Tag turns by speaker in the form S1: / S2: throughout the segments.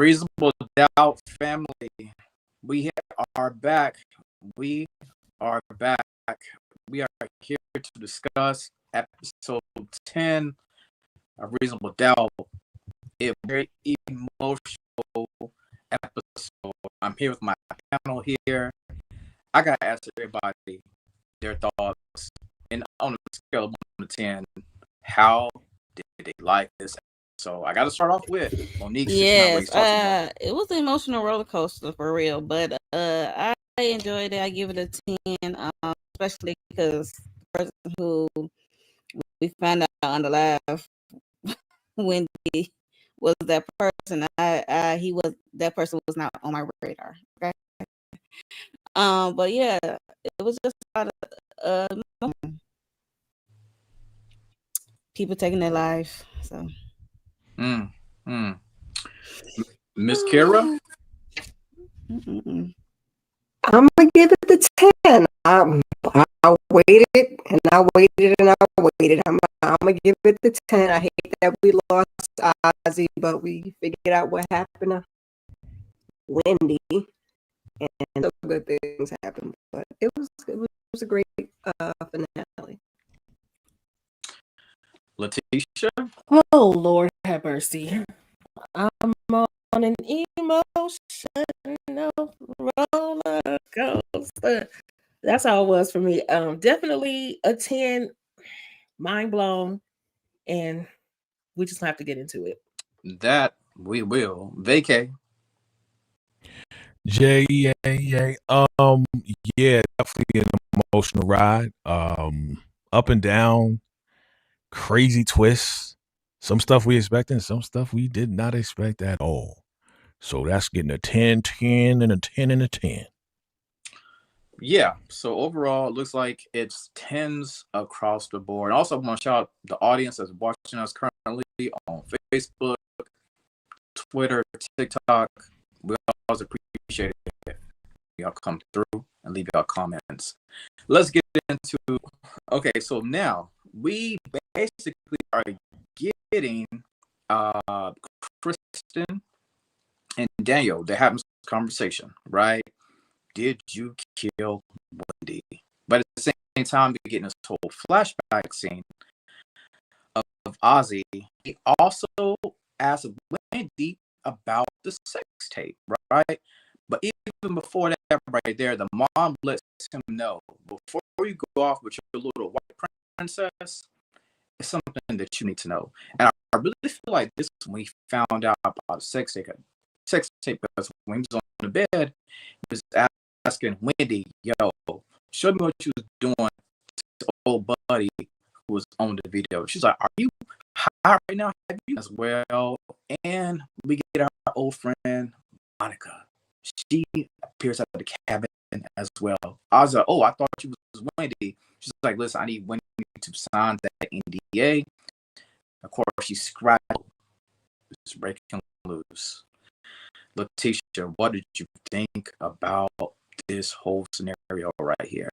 S1: Reasonable Doubt family, we are back. We are back. We are here to discuss episode 10 of Reasonable Doubt. A very emotional episode. I'm here with my panel here. I got to ask everybody their thoughts. And on a scale of 1 to 10, how did they like this? So I got to start off with Monique.
S2: Yes, it was an emotional roller coaster for real, but I enjoyed it. I give it a 10, especially because the person who we found out on the live Wendy was that person. That person was not on my radar. Okay, but yeah, it was just a lot of people taking their life. So,
S1: Miss Kira.
S3: I'm gonna give it the 10. I waited and I waited and I waited. I'm gonna give it the 10. I hate that we lost Ozzie, but we figured out what happened to Wendy, and some good things happened. But it was a great finale.
S1: Letitia.
S4: Oh Lord, have mercy. I'm on an emotional roller coaster. That's how it was for me. Definitely a 10, mind blown, and we just have to get into it.
S1: That we will. Vacay.
S5: Yeah, definitely an emotional ride. Up and down, crazy twists. Some stuff we expected, some stuff we did not expect at all. So that's getting a 10, 10, and a 10 and a 10.
S1: Yeah. So overall, it looks like it's 10s across the board. And also, I want to shout out the audience that's watching us currently on Facebook, Twitter, TikTok. We always appreciate it. Y'all come through and leave y'all comments. Let's get into. Okay, so now we basically are getting Kristen and Daniel. They're having this conversation, right? Did you kill Wendy? But at the same time, we're getting this whole flashback scene of Ozzie. He also asked Wendy about the sex tape, right? But even before that, right there, the mom lets him know, before you go off with your little white princess, it's something that you need to know. And I really feel like this is when he found out about the sex tape. Because when he was on the bed, he was asking Wendy, yo, show me what you was doing to old buddy who was on the video. She's like, are you high right now? Have you as well? And we get our old friend, Monica. She appears at the cabin as well. I was like, oh, I thought you was Wendy. She's like, listen, I need Wendy to sign that NDA. Of course, she scratched, just breaking loose. Letitia, what did you think about this whole scenario right here?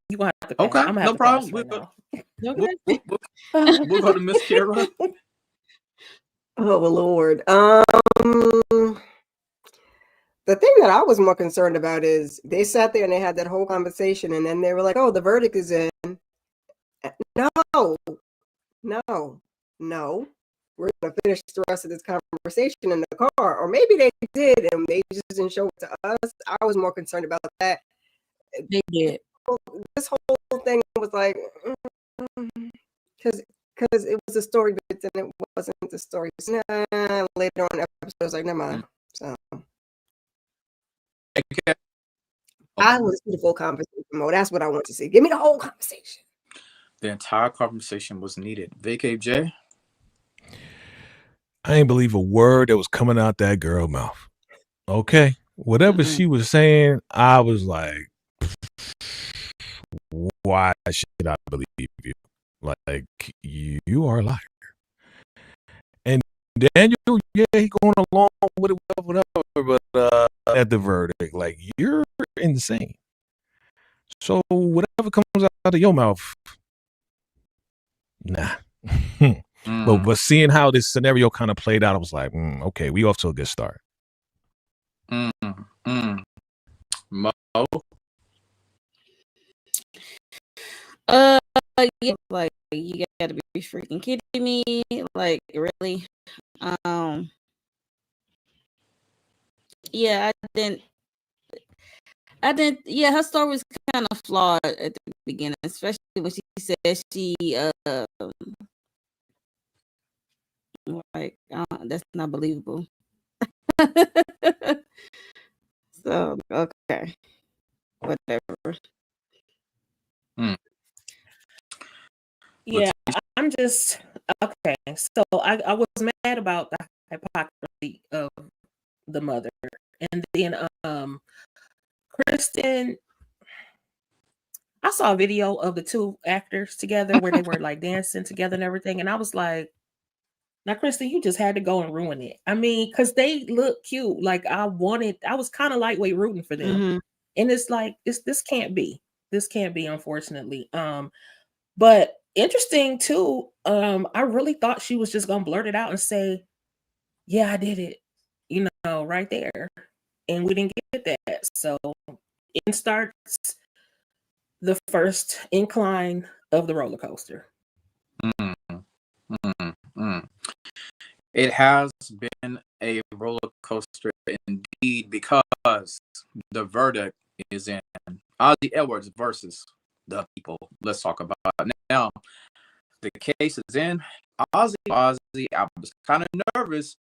S4: You gonna have to
S1: okay,
S4: I'm
S1: no problem. We'll go to Miss Kira.
S3: Oh Lord. The thing that I was more concerned about is they sat there and they had that whole conversation, and then they were like, "Oh, the verdict is in." No. We're gonna finish the rest of this conversation in the car, or maybe they did and they just didn't show it to us. I was more concerned about that.
S2: They did.
S3: This whole thing was like, because it was a story, but then it wasn't the story. So, later on episodes, like, never mind. So I want to see the full conversation mode. That's what I want to see. Give me the whole conversation.
S1: The entire conversation was needed. Vacay J.
S5: I ain't believe a word that was coming out that girl's mouth. Okay. Whatever she was saying, I was like, why should I believe you? Like, you are a liar. And Daniel, yeah, he going along with it, whatever, but at the verdict, like, you're insane. So whatever comes out of your mouth, nah. But seeing how this scenario kind of played out, I was like, okay, we off to a good start.
S1: Mo?
S2: Yeah, like you gotta be freaking kidding me. Like, really? Yeah, yeah, her story was kind of flawed at the beginning, especially when she said she like that's not believable. So okay, whatever.
S4: Yeah, I'm just okay. So I was mad about the hypocrisy of the mother, and then Kristen. I saw a video of the two actors together where they were like dancing together and everything, and I was like, "Now, Kristen, you just had to go and ruin it." I mean, because they look cute. Like I was kind of lightweight rooting for them, and it's like this can't be. This can't be, unfortunately. But interesting too. I really thought she was just gonna blurt it out and say, "Yeah, I did it," right there, and we didn't get that. So it starts the first incline of the roller coaster.
S1: It has been a roller coaster indeed because the verdict is in. Ozzie Edwards versus the people. Let's talk about it now. The case is in. Ozzie, I was kind of nervous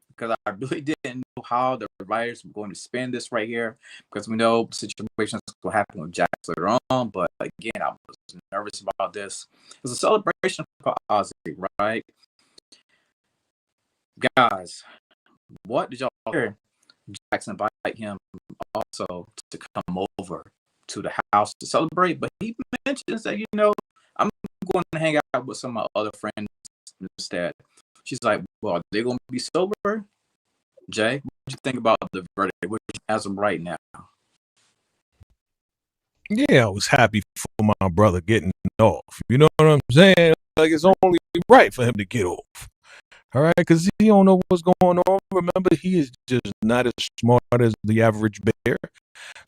S1: because I really didn't know how the writers were going to spin this right here, because we know situations will happen with Jax later on. But again, I was nervous about this. It's a celebration for Ozzie, right? Guys, what did y'all hear? Jax invite him also to come over to the house to celebrate, but he mentions that, I'm going to hang out with some of my other friends instead. She's like, well, are they going to be sober? Jay, what do you think about the verdict as of right now?
S5: Yeah, I was happy for my brother getting off. You know what I'm saying? Like, it's only right for him to get off. All right, because he don't know what's going on. Remember, he is just not as smart as the average bear.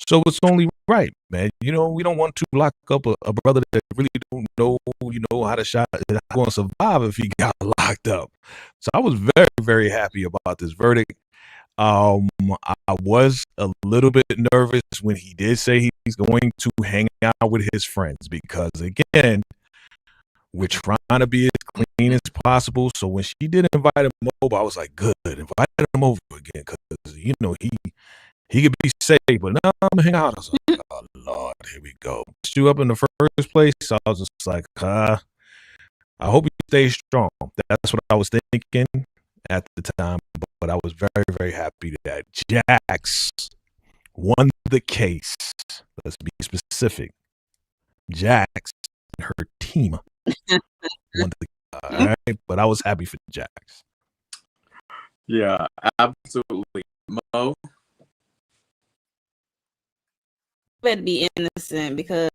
S5: So it's only right, man. We don't want to lock up a brother that really don't know, how to going to survive if he got locked up. So I was very, very happy about this verdict. I was a little bit nervous when he did say he's going to hang out with his friends, because again, we're trying to be as clean as possible. So when she did invite him over, I was like, good, invite him over again, because he could be safe, but now I'm gonna hang out. I was like, oh Lord, here we go. You up in the first place. So I was just like, I hope you stay strong. That's what I was thinking at the time. But I was very, very happy that Jax won the case. Let's be specific. Jax and her team won the case. All right, but I was happy for Jax.
S1: Yeah, absolutely. Mo?
S2: Better be innocent, because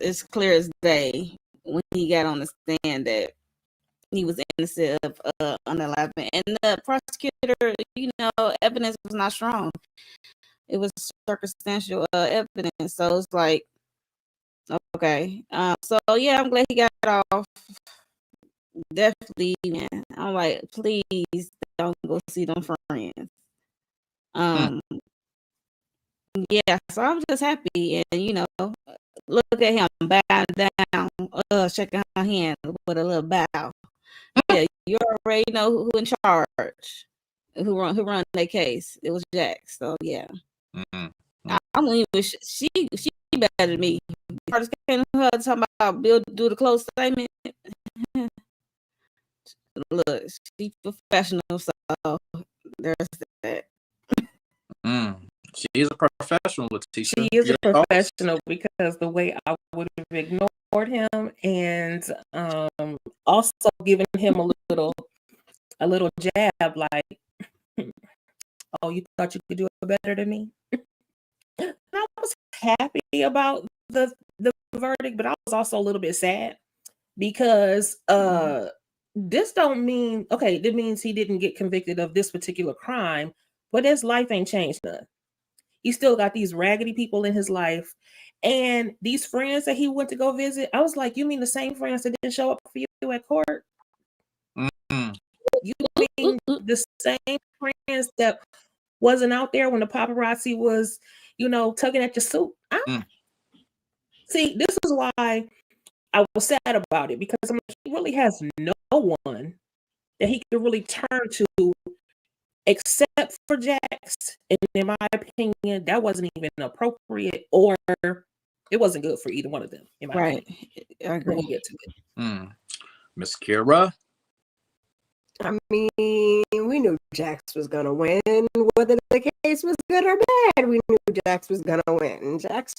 S2: it's clear as day when he got on the stand that he was innocent of unaliving, and the prosecutor, evidence was not strong. It was circumstantial evidence, so it's like, okay. So yeah, I'm glad he got off. Definitely, man. I'm like, please don't go see them friends. Yeah, so I'm just happy, and look at him bowing down, shaking her hand with a little bow. Yeah, you already know who in charge, who run that case. It was Jax. So yeah, I'm even she better than me. Just came to her talking about Bill do the close statement. Look, she professional, so there's that.
S1: She is a professional, Letitia.
S4: She is a professional, because the way I would have ignored him, and also giving him a little jab, like, oh, you thought you could do it better than me? And I was happy about the verdict, but I was also a little bit sad because this don't mean, okay, that means he didn't get convicted of this particular crime, but his life ain't changed none. He still got these raggedy people in his life. And these friends that he went to go visit, I was like, you mean the same friends that didn't show up for you at court?
S1: Mm.
S4: You mean the same friends that wasn't out there when the paparazzi was, tugging at your suit? See, this is why I was sad about it, because I'm like, he really has no one that he could really turn to except for Jax. And in my opinion, that wasn't even appropriate, or it wasn't good for either one of them. In my
S2: Right.
S4: opinion.
S2: I agree.
S4: We'll get to it.
S1: Miss Kira.
S3: I mean, we knew Jax was gonna win, whether the case was good or bad. We knew Jax was gonna win. Jax,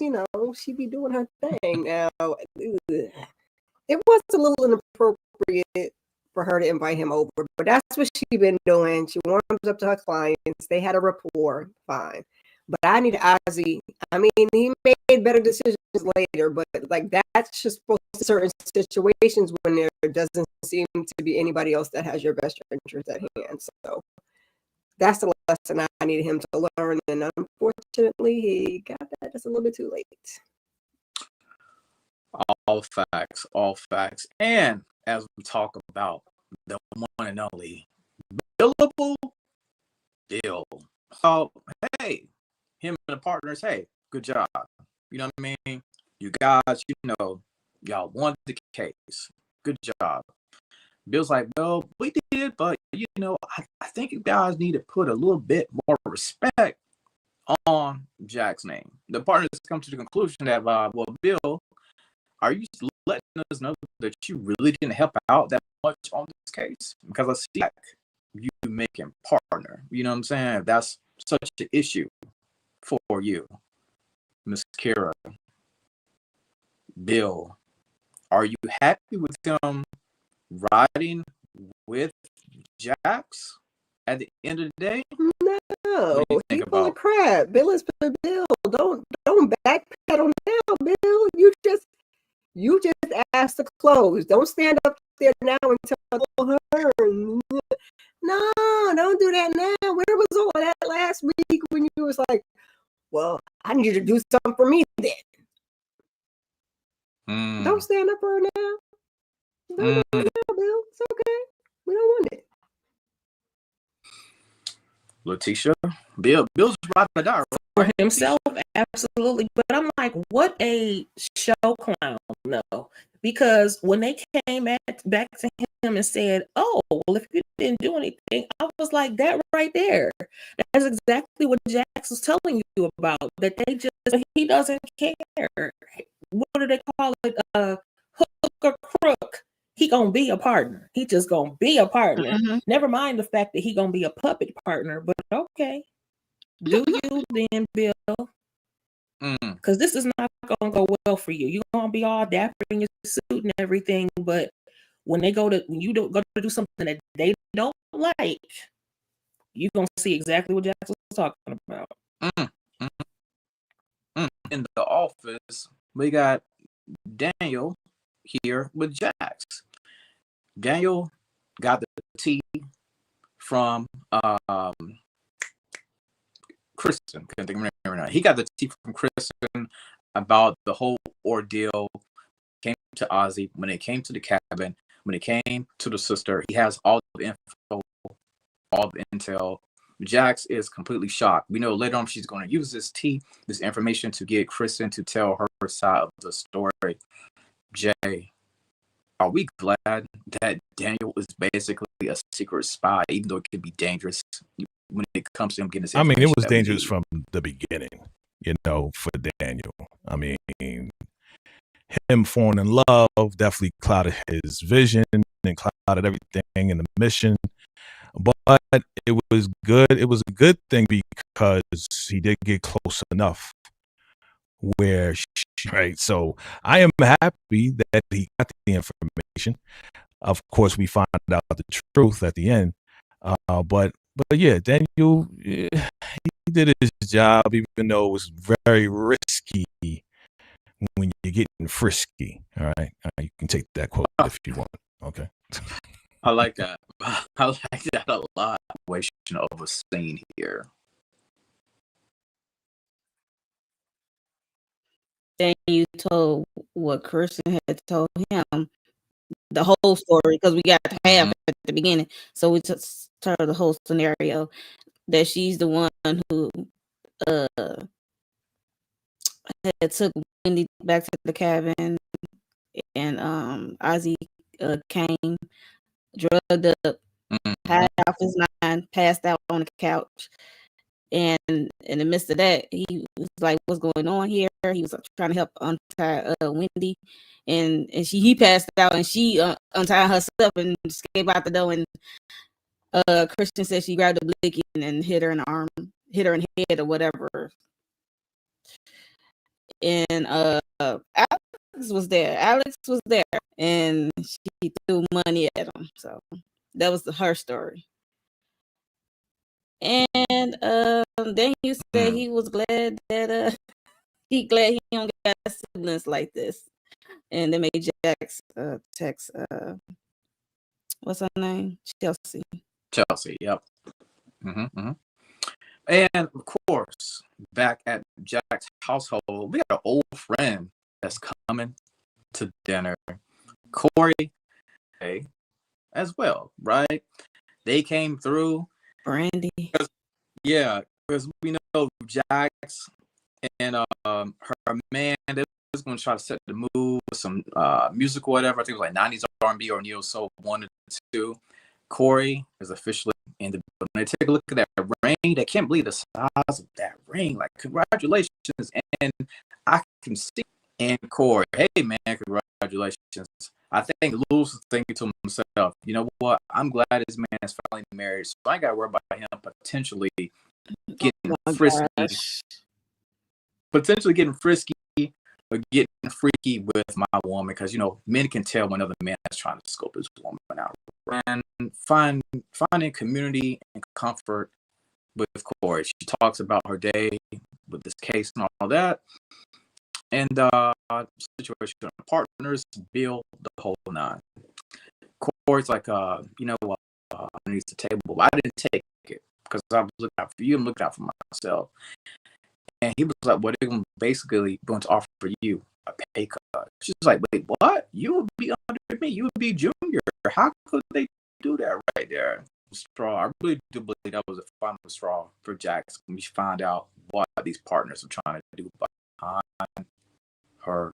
S3: she be doing her thing. Now, it was a little inappropriate for her to invite him over, but that's what she been doing. She warms up to her clients. They had a rapport, fine. But I need Ozzie. I mean, he made better decisions later, but like that's just supposed to certain situations when there doesn't seem to be anybody else that has your best interest at hand. So that's the lesson I needed him to learn, and unfortunately, he got that just a little bit too late.
S1: All facts. And as we talk about the one and only billable Bill. Oh, hey, him and the partners, hey, good job. You know what I mean? You guys, y'all won the case. Good job. Bill's like, well, we did, but I think you guys need to put a little bit more respect on Jack's name. The partners come to the conclusion that, well, Bill, are you letting us know that you really didn't help out that much on this case? Because I see like you making partner. You know what I'm saying? That's such an issue for you, Miss Kira. Bill, are you happy with him riding with Jax at the end of the day?
S3: No, he's full of crap. Bill is Bill. Don't backpedal now, Bill. You just asked to close. Don't stand up there now and tell her. No, don't do that now. Where was all that last week when you was like, well, I need you to do something for me then. Don't stand up for her now. Don't do it now, Bill. It's okay. We don't want it.
S1: Letitia, Bill's right to die.
S4: For himself, absolutely. But I'm like, what a show clown, no. Because when they came back to him and said, oh, well, if you didn't do anything, I was like, that right there. That's exactly what Jax was telling you about. That he doesn't care. What do they call it? Hook or crook. He gonna be a partner. He just gonna be a partner.
S2: Mm-hmm.
S4: Never mind the fact that he gonna be a puppet partner, but okay. Do you then, Bill? Because this is not gonna go well for you. You're gonna be all dapper in your suit and everything, but when you don't go to do something that they don't like, you're gonna see exactly what Jax was talking about.
S1: In the office, we got Daniel here with Jax. Daniel got the tea from Kristen. Couldn't think of her name right now. He got the tea from Kristen about the whole ordeal. Came to Ozzie when it came to the cabin. When it came to the sister, he has all the info, all the intel. Jax is completely shocked. We know later on she's going to use this information to get Kristen to tell her side of the story. Jay, are we glad that Daniel is basically a secret spy, even though it could be dangerous when it comes to him getting this information?
S5: I mean, it was dangerous from the beginning, for Daniel. I mean, him falling in love definitely clouded his vision and clouded everything in the mission. But it was good. It was a good thing because he did get close enough where, right? So I am happy that he got the information. Of course, we find out the truth at the end. But yeah, Daniel, he did his job, even though it was very risky when you getting frisky. All right. You can take that quote if you want. Okay.
S1: I like that. I like that a lot. Situation of a scene here.
S2: Then you told what Christian had told him, the whole story, because we got half at the beginning. So we just told the whole scenario that she's the one who had took Wendy back to the cabin, and Ozzie came, drugged up, high off his mind, passed out on the couch. And in the midst of that, he was like, "What's going on here?" He was trying to help untie Wendy, and he passed out, and she untied herself and escaped out the door. And Christian said she grabbed a blicky and hit her in the arm, hit her in the head or whatever. And Alex was there, and she threw money at him. So that was her story. And then you said he was glad that he don't got siblings like this. And they made Jax text what's her name? Chelsea.
S1: Chelsea, yep. And of course, back at Jack's household, we got an old friend that's coming to dinner. Corey, hey, as well, right? They came through.
S2: Brandy.
S1: Yeah, because we know Jax and her man, they was going to try to set the mood with some music or whatever. I think it was like 90s R&B or neo soul, one of the two. Corey is officially in the building. They take a look at that ring. They can't believe the size of that ring. Like, congratulations. And I can see. And Corey, hey, man, congratulations. I think Lou's thinking to himself, you know what? I'm glad this man is finally married, so I ain't got to worry about him potentially getting frisky. Potentially getting frisky or getting freaky with my woman, because, you know, men can tell when another man is trying to scope his woman out. And finding community and comfort with Corey. She talks about her day with this case and all that. And situation partners, Bill, the whole nine. Corey's like, you know what, underneath the table. I didn't take it because I was looking out for you. I'm looking out for myself. And he was like, well, they're basically going to offer you a pay cut. She's like, wait, what? You would be under me. You would be junior. How could they do that right there? Straw. I really do believe that was a final straw for Jax when we find out what these partners are trying to do behind her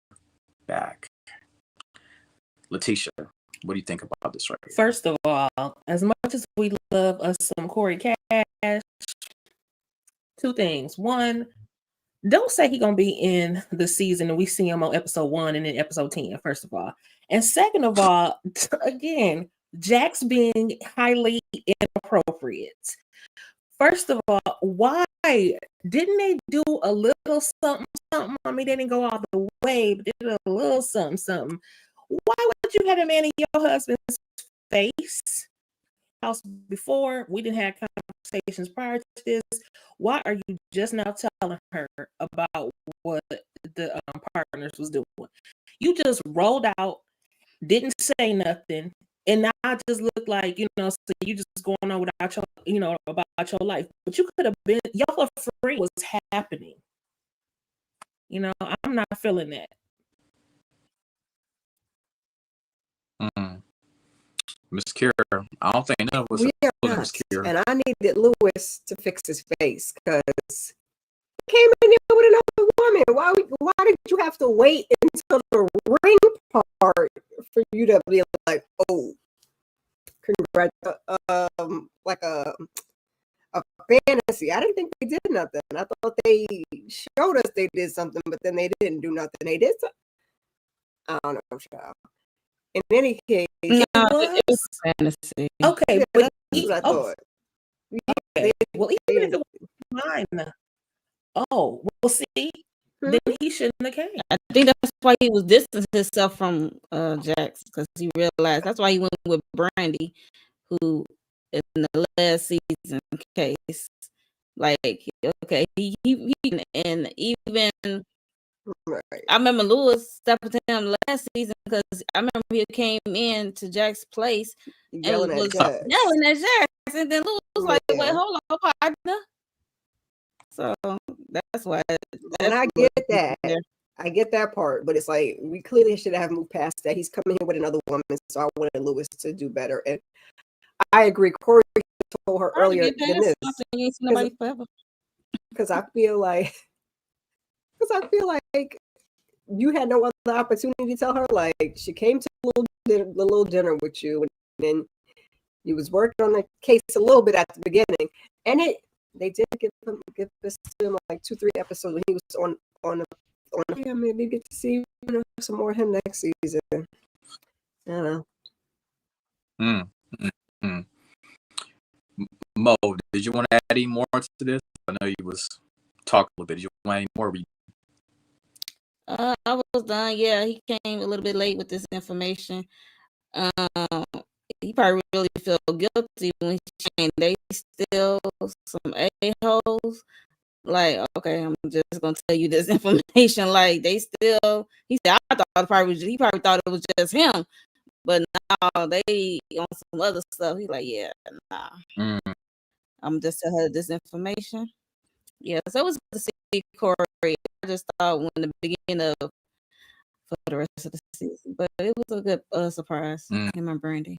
S1: back. Letitia, what do you think about this right here?
S4: First of all, as much as we love us some Corey Cash, two things. One, don't say he's gonna be in the season and we see him on episode 1 and then episode 10, first of all. And second of all, again, Jax being highly inappropriate. First of all, why didn't they do a little something? I mean, they didn't go all the way, but they did a little something. Why would you have a man in your husband's face? House before, we didn't have conversations prior to this. Why are you just now telling her about what the partners was doing? You just rolled out, didn't say nothing, and now I just look like, you know, so you just going on without your, you know, about your life. But you could have been, y'all are free was happening. You know, I'm not feeling that.
S1: Miss Kier, I don't think none of us Miss Kier.
S3: And I needed Lewis to fix his face because he came in there with another woman. Why did you have to wait until the ring part for you to be like, oh, congrats, like a fantasy? I didn't think they did nothing. I thought they showed us they did something, but then they didn't do nothing. They did something. I don't know, child. In any case,
S2: no, it was a fantasy.
S4: Okay,
S3: yeah,
S4: but
S3: that's what I thought.
S4: Okay. Well, even if it was mine, oh, well, see, then he shouldn't have came.
S2: I think that's why he was distancing himself from Jax, because he realized that's why he went with Brandy, who in the last season case, like, okay, he and even
S3: Right.
S2: I remember Lewis stepping to him last season because I remember he came in to Jack's place and
S3: Yelling
S2: was
S3: at Jax.
S2: yelling at Jack, and then Lewis was like,
S3: Yeah.
S2: "Wait, hold on, partner." So that's why.
S3: And I
S2: what-
S3: get that. I get that part, but it's like we clearly should have moved past that. He's coming here with another woman, so I wanted Lewis to do better. And I agree. Corey told her
S2: Trying to
S3: earlier
S2: get
S3: than
S2: past
S3: this
S2: something, you ain't seen nobody forever.
S3: because I feel like you had no other opportunity to tell her. Like she came to the little dinner with you, and then you was working on the case a little bit at the beginning, and they did give this to him like 2-3 episodes when he was on yeah, maybe get to see some more of him next season. I don't know.
S1: Mo, did you want to add any more to this? I know you was talking a little bit. Did you want any more?
S2: I was done. Yeah, he came a little bit late with this information. He probably really felt guilty when he's saying they still some a-holes. Like, okay, I'm just gonna tell you this information. Like, they still. He said, I thought he probably thought it was just him, but now they on some other stuff. He's like, yeah, nah. I'm just telling her this information. Yeah, so it was good to see Corey. I just thought when the beginning of for the rest of the season, but it was a good surprise. Him and Brandy.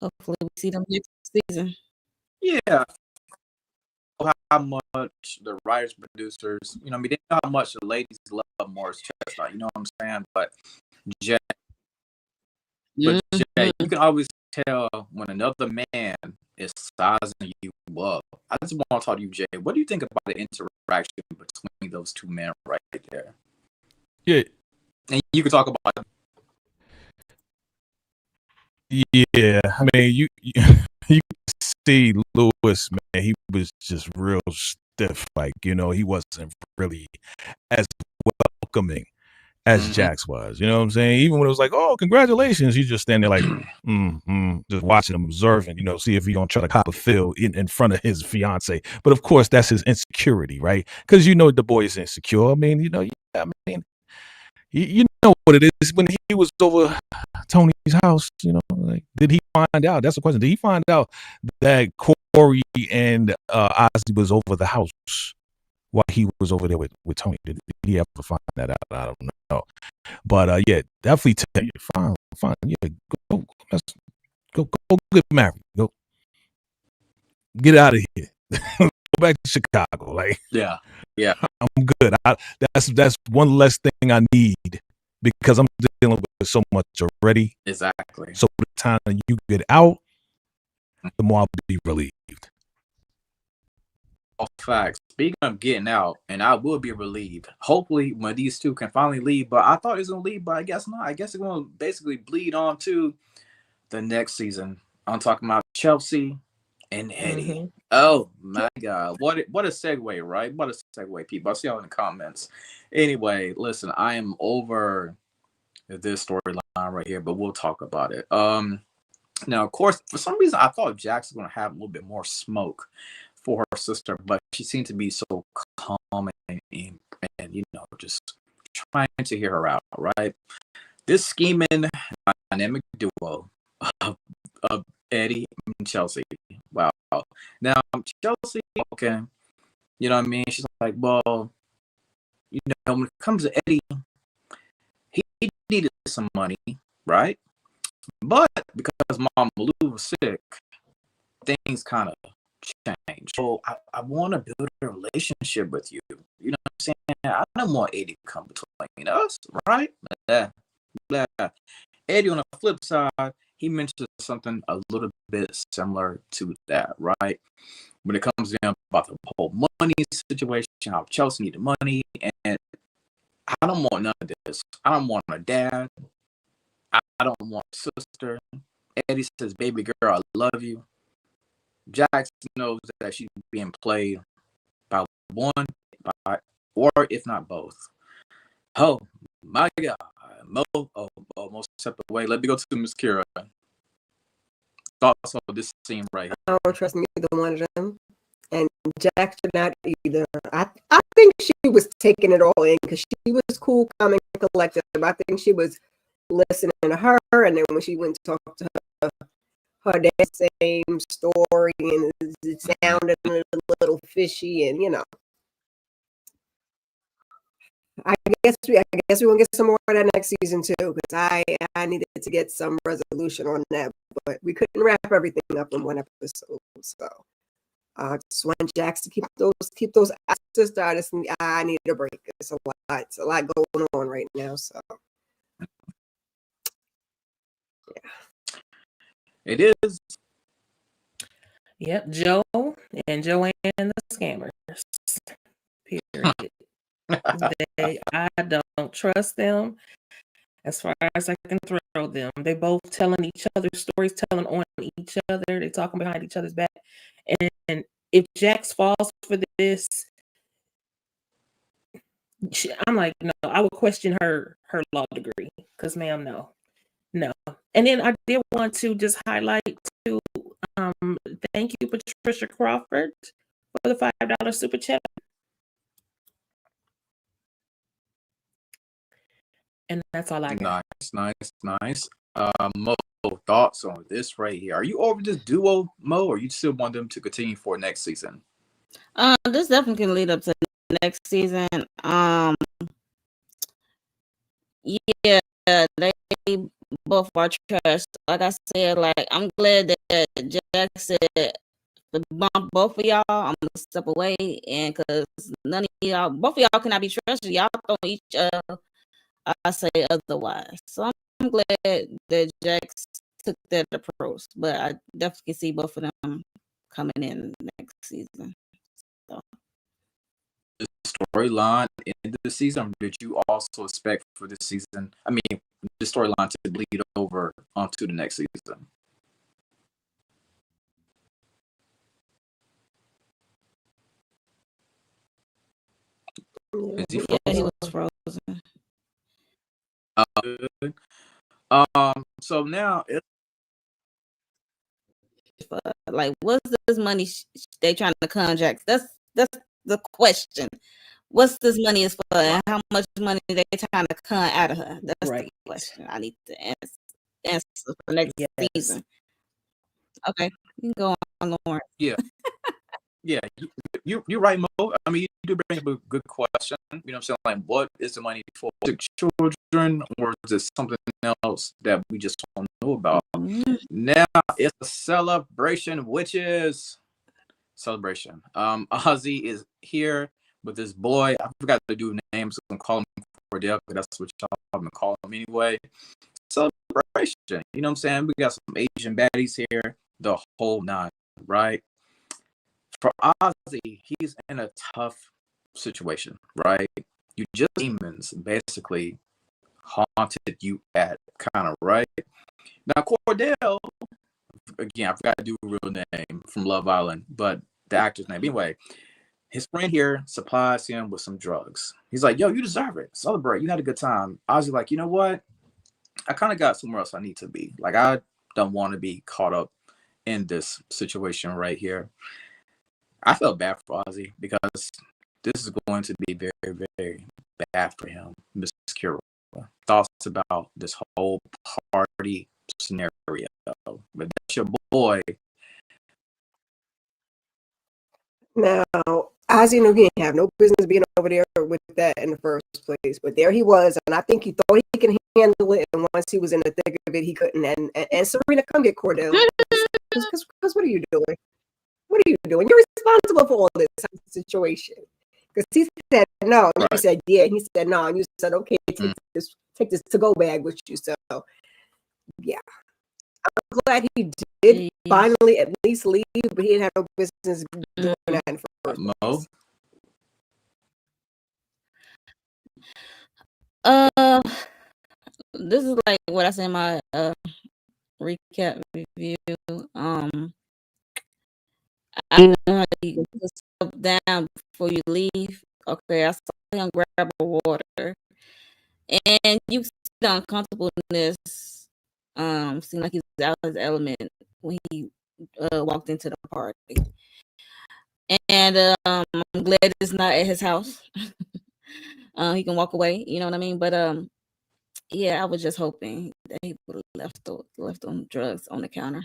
S2: Hopefully, we see them next season.
S1: Yeah. How much the writers, producers, they know how much the ladies love Morris Chestnut. You know what I'm saying? But Jay, you can always tell when another man is sizing you up. I just want to talk to you, Jay. What do you think about the interaction between those two men right there?
S5: Yeah.
S1: And you can talk about.
S5: Yeah, I mean, you see Lewis, man, he was just real stiff. Like, he wasn't really as welcoming as Jax was. You know what I'm saying? Even when it was like, oh, congratulations, you just stand there like, just watching him, observing, see if he gonna try to cop a feel in front of his fiance. But of course, that's his insecurity, right? Because the boy is insecure. I mean, you know what it is when he was over Tony's house, like, did he find out? That's the question. Did he find out that Corey and Ozzie was over the house while he was over there with Tony? Did he ever find that out? I don't know. But yeah, definitely tell you, fine. Yeah, go get married. Go get out of here. Go back to Chicago. Like,
S1: yeah,
S5: I'm good. That's one less thing I need because I'm dealing with so much already.
S1: Exactly.
S5: So by the time you get out, the more I'll be relieved.
S1: All facts. Speaking of getting out, and I will be relieved. Hopefully, when these two can finally leave, but I thought it was gonna leave, but I guess not. I guess it's gonna basically bleed on to the next season. I'm talking about Chelsea and Eddie. Oh my God. What a segue, right? What a segue, people. I'll see y'all in the comments. Anyway, listen, I am over this storyline right here, but we'll talk about it. Now, of course, for some reason, I thought Jax was going to have a little bit more smoke for her sister, but she seemed to be so calm and just trying to hear her out, right? This scheming dynamic duo of Eddie and Chelsea. Wow. Now, Chelsea, okay, you know what I mean? She's like, well, when it comes to Eddie, he needed some money, right? But because Mom Lou was sick, things kind of changed. So I want to build a relationship with you. You know what I'm saying? I don't want Eddie to come between us, right? Blah, blah. Eddie, on the flip side, he mentioned something a little bit similar to that, right? When it comes down about the whole money situation, how Chelsea needed money, and I don't want none of this. I don't want a dad. I don't want a sister. Eddie says, baby girl, I love you. Jackson knows that she's being played by one, or if not both. Oh, my God. Mo, most step away. Let me go to Miss Kira. Thoughts on this scene right here.
S3: I don't trust neither one of them. and Jack should not either. I think she was taking it all in because she was cool, calm, and collected. I think she was listening to her, and then when she went to talk to her dad, same story, and it sounded a little fishy, and I guess we gonna get some more of that next season too, because I needed to get some resolution on that, but we couldn't wrap everything up in one episode. So just want Jax to keep those sister artists. I need a break. It's a lot going on right now. So yeah,
S1: It is.
S4: Yep, Joe and Joanne the scammers. Period. I don't trust them as far as I can throw them. They both telling each other stories, telling on each other. They talking behind each other's back. And if Jax falls for this, I'm like, no, I would question her law degree because, ma'am, no. And then I did want to just highlight too. Thank you, Patricia Crawford, for the $5 super chat. And that's all I got.
S1: Nice. Mo, thoughts on this right here? Are you over this duo, Mo, or you still want them to continue for next season?
S2: This definitely can lead up to next season. Yeah, they both are trash. Like I said, like I'm glad that Jack said to bump both of y'all. I'm gonna step away, and because none of y'all, both of y'all cannot be trusted. Y'all throw each other. I say otherwise. So I'm glad that Jax took that approach, but I definitely see both of them coming in next season. So.
S1: The storyline in the season, did you also expect for this season? I mean, the storyline to bleed over onto the next season. Is he
S2: Yeah, he was frozen.
S1: Good. So now it's
S2: like, what's this money they trying to contract? That's the question. What's this money is for, and how much money they trying to con out of her? That's
S4: right.
S2: The question I need to answer for next season. Okay, you can go on, Lauren.
S1: Yeah. Yeah, you're right, Mo. I mean, you do bring up a good question. You know what I'm saying? Like, what is the money for? Is it children, or is it something else that we just don't know about?
S2: Mm-hmm.
S1: Now it's a celebration, witches celebration. Ozzie is here with this boy. I forgot to do names. I'm calling him Cordell because that's what y'all have been calling him anyway. Celebration. You know what I'm saying? We got some Asian baddies here, the whole nine, right? For Ozzie, he's in a tough situation, right? You just demons basically haunted you at kind of right. Now Cordell, again, I forgot to do a real name from Love Island, but the actor's name. Anyway, his friend here supplies him with some drugs. He's like, yo, you deserve it. Celebrate. You had a good time. Ozzie like, you know what? I kind of got somewhere else I need to be. Like, I don't want to be caught up in this situation right here. I felt bad for Ozzie because this is going to be very, very bad for him, Miss Kira. Thoughts about this whole party scenario. But that's your boy.
S3: Now, Ozzie knew he didn't have no business being over there with that in the first place, but there he was, and I think he thought he can handle it. And once he was in the thick of it, he couldn't. And Serena, come get Cordell. Because what are you doing? What are you doing? You're responsible for all this situation. Because he said no, and you said yeah, and he said no, and you said okay, take this to go bag with you. So yeah, I'm glad he did finally at least leave, but he didn't have no business doing that in first place.
S2: This is like what I said in my recap review. I know how you can put stuff down before you leave. Okay, I saw him grab a water, and you see the uncomfortableness. Seemed like he was out of his element when he walked into the party. And I'm glad it's not at his house. He can walk away, you know what I mean? But yeah, I was just hoping that he would have left them drugs on the counter.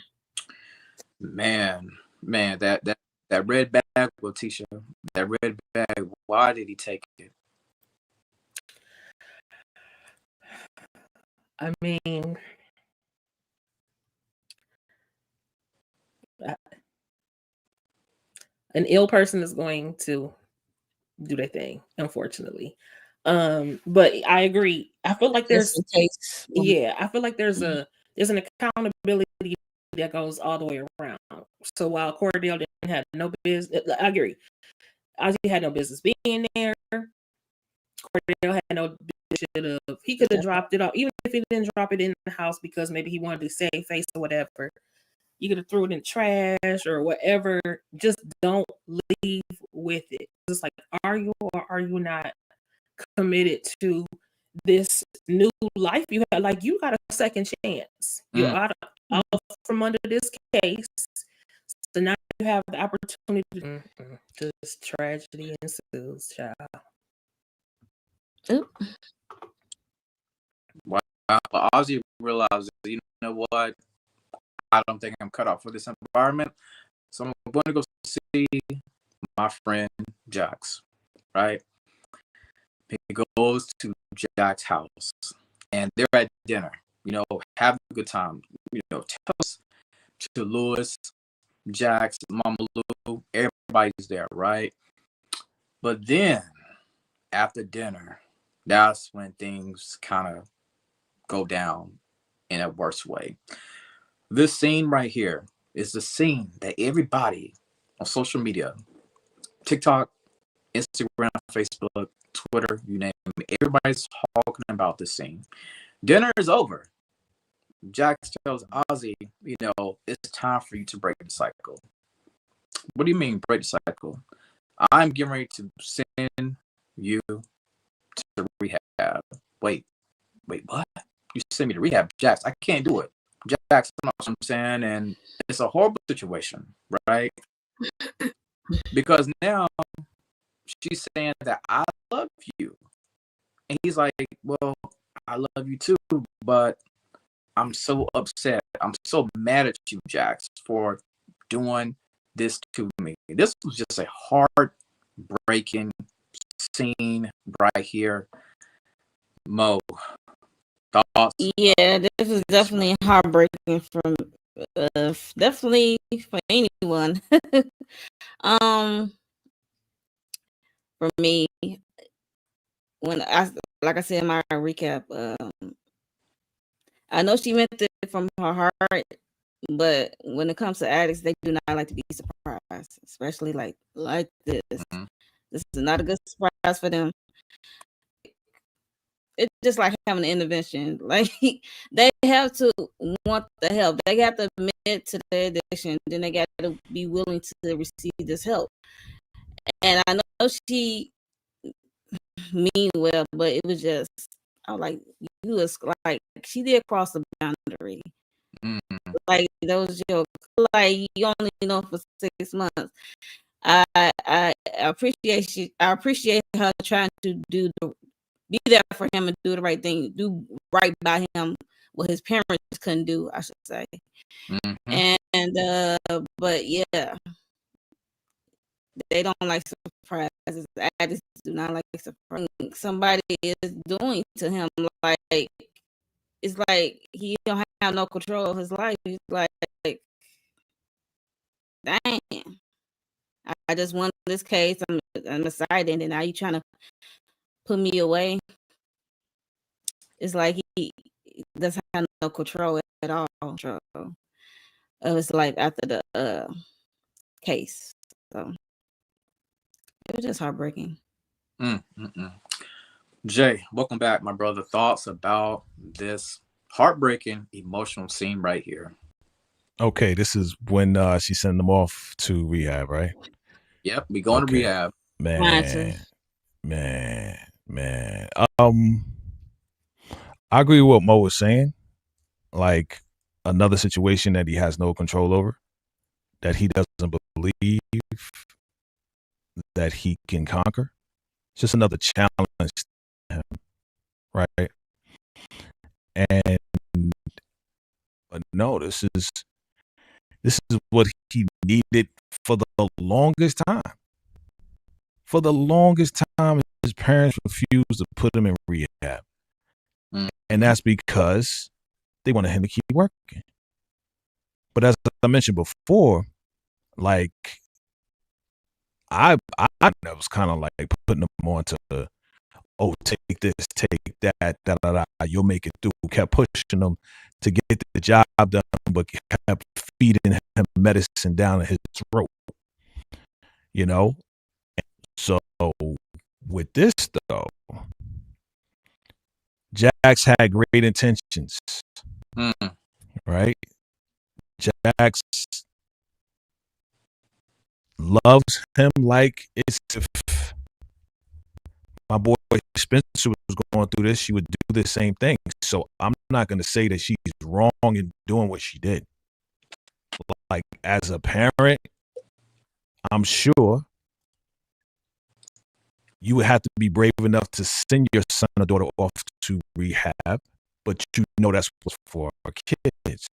S1: Man, that red bag, Letitia, that red bag, why did he take it?
S4: I mean, an ill person is going to do their thing, unfortunately. But I agree. I feel like there's I feel like there's an accountability that goes all the way around. So while Cordell didn't have no business, I agree. Ozzie had no business being there. Cordell had no business. He could have dropped it off, even if he didn't drop it in the house because maybe he wanted to save face or whatever. You could have threw it in trash or whatever. Just don't leave with it. It's like, are you or are you not committed to this new life you have? Like, you got a second chance. You're out from under this case. So now you have the opportunity to just tragedy ensues, child.
S2: Oop.
S1: Wow. But Ozzie realized, you know what? I don't think I'm cut out for this environment. So I'm going to go see my friend Jax, right? He goes to Jack's house and they're at dinner, you know, having a good time, you know, toast to Lewis, Jax, Mama Lou, everybody's there, right? But then after dinner, that's when things kind of go down in a worse way. This scene right here is the scene that everybody on social media, TikTok, Instagram, Facebook, Twitter, you name it, everybody's talking about this scene. Dinner is over. Jax tells Ozzie, you know, it's time for you to break the cycle. What do you mean break the cycle? I'm getting ready to send you to rehab. Wait, what? You send me to rehab? Jax, I can't do it. Jax, you know what I'm saying? And it's a horrible situation, right? Because now she's saying that I love you. And he's like, well, I love you too, but I'm so upset. I'm so mad at you, Jax, for doing this to me. This was just a heartbreaking scene right here. Mo, thoughts?
S2: Yeah, this is definitely heartbreaking from definitely for anyone. For me, when like I said in my recap, I know she meant it from her heart, but when it comes to addicts, they do not like to be surprised, especially like this.
S1: Mm-hmm.
S2: This is not a good surprise for them. It's just like having an intervention. Like, they have to want the help. They have to admit to their addiction. Then they got to be willing to receive this help. And I know she mean well, but it was just, I was like, you was like, she did cross the boundary.
S1: Mm-hmm.
S2: Like, those jokes, like, you only know for 6 months. I appreciate her trying to be there for him and do the right thing, do right by him, what his parents couldn't do, I should say.
S1: Mm-hmm.
S2: And but yeah, they don't like surprises. Addicts do not like surprises. Somebody is doing to him, like, it's like he don't have no control of his life. He's like, dang, I just won this case. I'm excited, and now you trying to put me away. It's like he doesn't have no control at all. Control of his life after the case. So it was just heartbreaking.
S1: Jay, welcome back, my brother. Thoughts about this heartbreaking, emotional scene right here?
S5: Okay, this is when she sent them off to rehab, right?
S1: Yep, we going to rehab.
S5: Man. I agree with what Mo was saying. Like, another situation that he has no control over, that he doesn't believe that he can conquer. It's just another challenge to him, right? And but no, this is what he needed for the longest time. For the longest time, his parents refused to put him in rehab. And that's because they wanted him to keep working. But as I mentioned before, like I was kind of like putting him on to take this, take that, da da da. You'll make it through. Kept pushing him to get the job done, but kept feeding him medicine down his throat. You know? So with this though, Jax had great intentions. Right? Jax loves him like it's if my boy Spencer was going through this, she would do the same thing. So I'm not going to say that she's wrong in doing what she did. Like as a parent, I'm sure you would have to be brave enough to send your son or daughter off to rehab, but you know that's what's for our kids.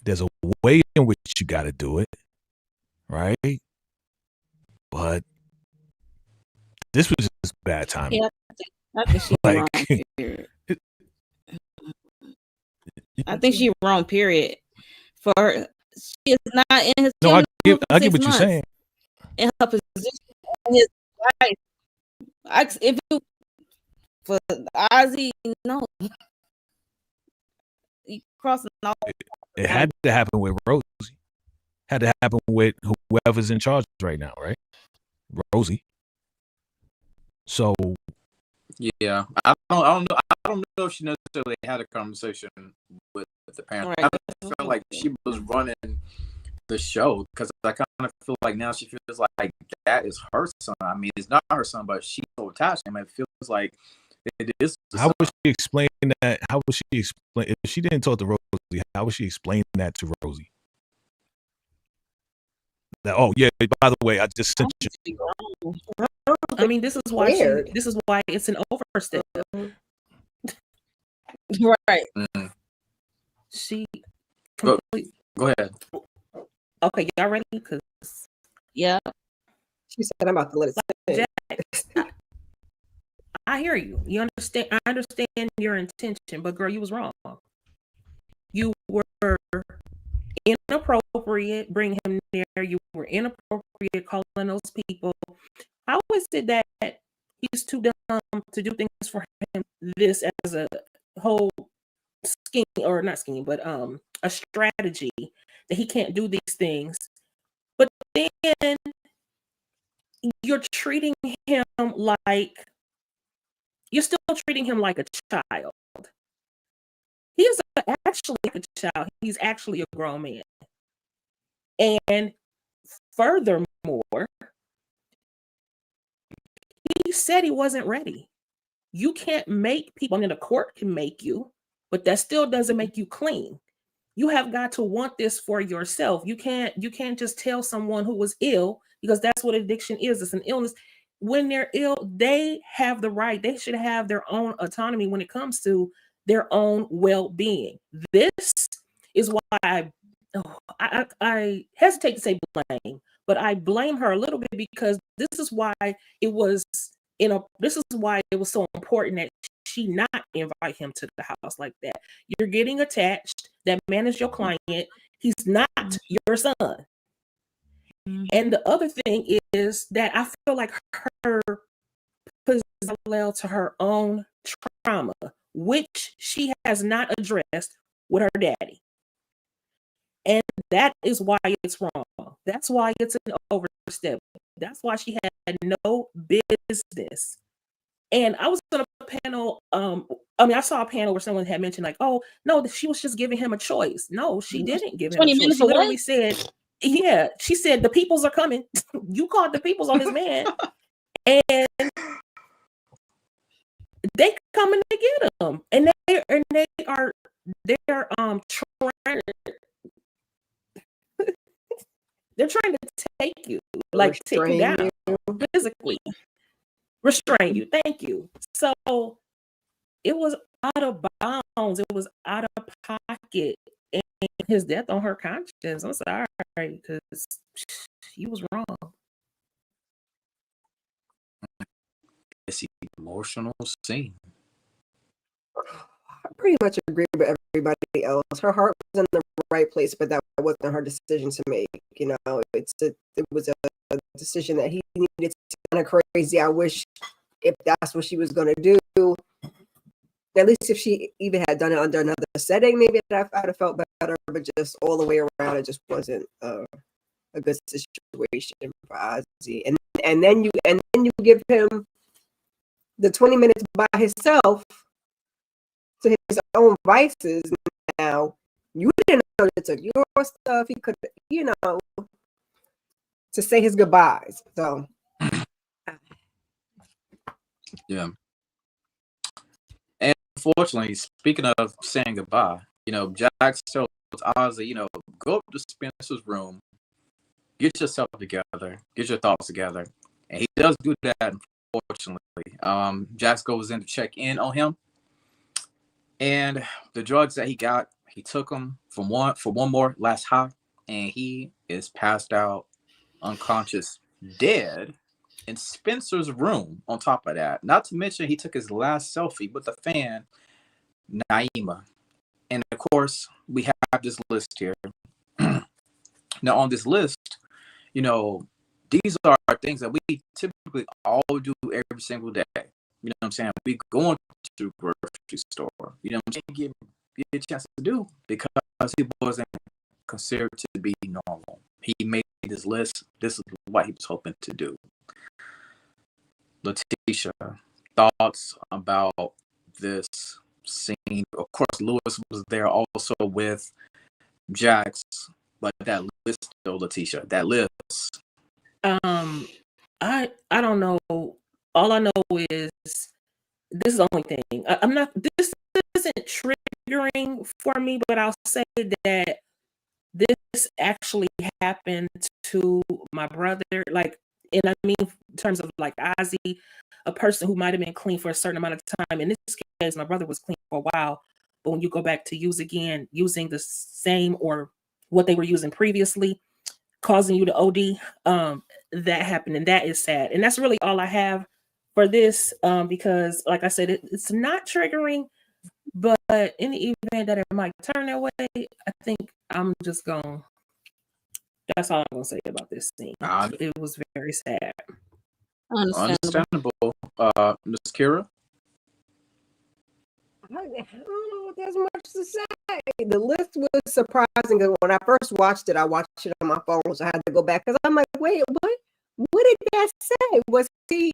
S5: There's a way in which you got to do it, right? But this was just bad timing.
S2: Yeah, I think she's
S5: Like,
S2: wrong. Period. I think she's wrong. Period. For her, she is not in his.
S5: No, I get what you're
S2: months
S5: saying.
S2: In her position, in his life. If you for Ozzie, no, he crossing all.
S5: It had to happen with Rosie. Had to happen with whoever's in charge right now, right? Rosie. So
S1: yeah, I don't know if she necessarily had a conversation with the parents.
S2: Right.
S1: I felt like she was running the show because I kind of feel like now she feels like that is her son. I mean, it's not her son, but she's so attached to him. It feels like it is.
S5: How would she explain that? How would she explain if she didn't talk to Rosie? How would she explain that to Rosie? That, oh yeah, by the way, I just sent you.
S4: I mean, this is why it's an overstep.
S2: Right.
S4: She
S1: Go ahead.
S4: Okay, y'all ready? Because
S2: yeah,
S3: she said, "I'm about to let it sit."
S4: I hear you. You understand? I understand your intention, but girl, you was wrong. You were inappropriate bringing him there. You were inappropriate calling those people. How is it that he's too dumb to do things for him? This as a whole scheme, or not scheme, but a strategy that he can't do these things. But then you're treating him like you're still treating him like a child. He is actually a child. He's actually a grown man. And furthermore, he said he wasn't ready. You can't make people, I mean, the court can make you, but that still doesn't make you clean. You have got to want this for yourself. You can't just tell someone who was ill, because that's what addiction is. It's an illness. When they're ill, they have the right. They should have their own autonomy when it comes to their own well-being. This is why I hesitate to say blame, but I blame her a little bit, because this is why it was so important that she not invite him to the house like that. You're getting attached. That man is your client. He's not your son. And the other thing is that I feel like her is parallel to her own trauma, which she has not addressed with her daddy. And that is why it's wrong. That's why it's an overstep. That's why she had no business. And I was on a panel, I saw a panel where someone had mentioned like, oh, no, she was just giving him a choice. No, she didn't give him a choice. She literally said, yeah, she said, the peoples are coming. You called the peoples on this man. And they coming to get him. And they're trying to take you. like take you
S3: Restrain
S4: down physically, restrain you. Thank you. So it was out of bounds. It was out of pocket. And his death on her conscience. I'm sorry, because he was wrong.
S1: It's an emotional scene.
S3: I pretty much agree with everybody else. Her heart was in the right place, but that wasn't her decision to make. You know, it was a decision that he needed to. Kind of crazy. I wish if that's what she was going to do, at least if she even had done it under another setting, maybe I'd have felt better. But just all the way around, it just wasn't a good situation for Ozzie. And then you give him the 20 minutes by himself to his own vices. Now you didn't know that took your stuff. He could, to say his goodbyes. So
S1: Yeah. And unfortunately, speaking of saying goodbye, Jax tells Ozzie, go up to Spencer's room, get yourself together, get your thoughts together. And he does do that, unfortunately. Jax goes in to check in on him. And the drugs that he got, he took them for one more last high, and he is passed out, unconscious, dead in Spencer's room. On top of that, not to mention he took his last selfie with the fan, Naima. And of course, we have this list here. Now, on this list, these are things that we typically all do every single day. You know what I'm saying? We go to the grocery store. You know what I'm saying? Get a chance to do because he wasn't considered to be normal. He made this list. This is what he was hoping to do. Letitia, thoughts about this scene? Of course, Lewis was there also with Jax, but that list, though, Letitia, that list.
S4: I don't know. All I know is this is the only thing. I'm not. This isn't triggering for me, but I'll say that this actually happened to my brother. Like, and I mean, in terms of like Ozzie, a person who might have been clean for a certain amount of time. In this case, my brother was clean for a while, but when you go back to using the same or what they were using previously, causing you to OD, that happened, and that is sad. And that's really all I have for this, because, like I said, it's not triggering. But in the event that it might turn that way, I think I'm just going. That's all I'm gonna say about this scene. It was very sad.
S1: Understandable. Miss Kira?
S3: I don't know if there's much to say. The list was surprising because when I first watched it, I watched it on my phone, so I had to go back because I'm like, wait, what did that say? Was he,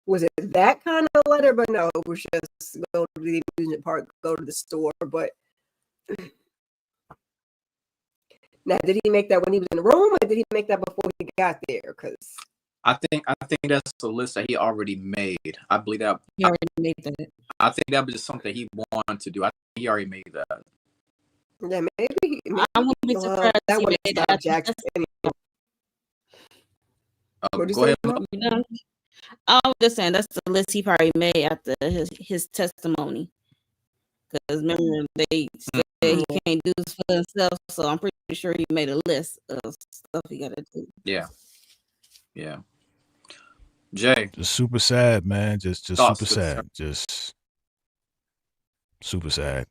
S3: was it that kind of letter? But no, it was just go to the amusement park, go to the store. But now, did he make that when he was in the room, or did he make that before he got there? Because
S1: I think that's the list that he already made. I believe that
S2: he already made that.
S1: I think that was just something he wanted to do. I think he already made that.
S3: Yeah, maybe
S2: I wouldn't be surprised
S3: that
S2: he
S3: would
S2: made
S3: have
S2: that.
S3: Jackson.
S1: Go ahead.
S2: I was just saying that's the list he probably made after his testimony. Because remember, they said he can't do this for himself, so I'm pretty sure he made a list of stuff he got to do.
S1: Yeah. Jay,
S5: just super sad, man. Just super sad. Just super sad.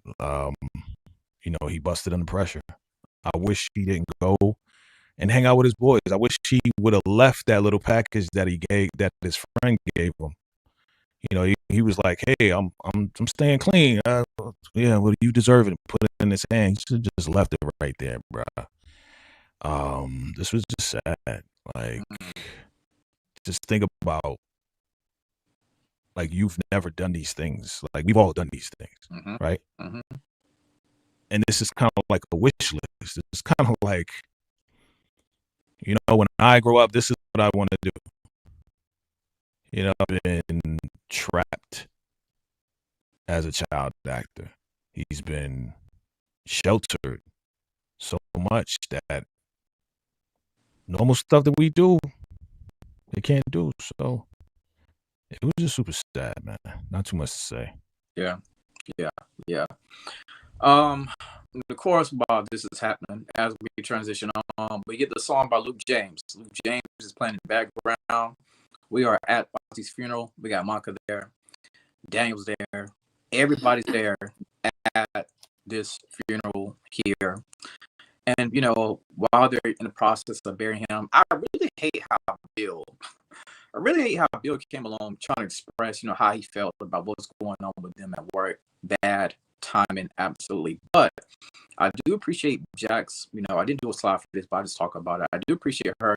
S5: He busted under pressure. I wish he didn't go and hang out with his boys. I wish he would have left that little package that his friend gave him. He was like, "Hey, I'm staying clean. Yeah, well, you deserve it." Put it in his hand. He should have just left it right there, bro. This was just sad. Like, just think about, like, you've never done these things. Like, we've all done these things, right?
S1: Mm-hmm.
S5: And this is kind of like a wish list. It's kind of like, when I grow up, this is what I want to do. I've been trapped as a child actor. He's been sheltered so much that normal stuff that we do, they can't do. So it was just super sad, man. Not too much to say.
S1: Yeah. The chorus while this is happening, as we transition on, we get the song by Luke James. Luke James is playing in the background. We are at Ozzie's funeral. We got Monica there. Daniel's there. Everybody's there at this funeral here. And, while they're in the process of burying him, I really hate how Bill came along trying to express, how he felt about what's going on with them at work. Bad timing, absolutely. But I do appreciate Jack's, I didn't do a slide for this, but I just talk about it. I do appreciate her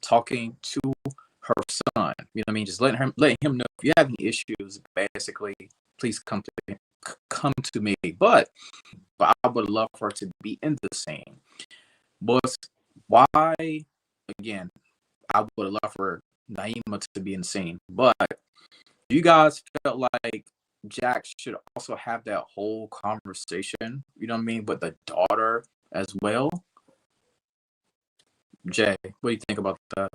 S1: talking to her son. You know what I mean? Just letting him know if you have any issues, basically, please come to me. But I would love for her to be in the scene. But why, again, I would love for Naima to be in the scene. But you guys felt like Jack should also have that whole conversation, you know what I mean, with the daughter as well. Jay, what do you think about that?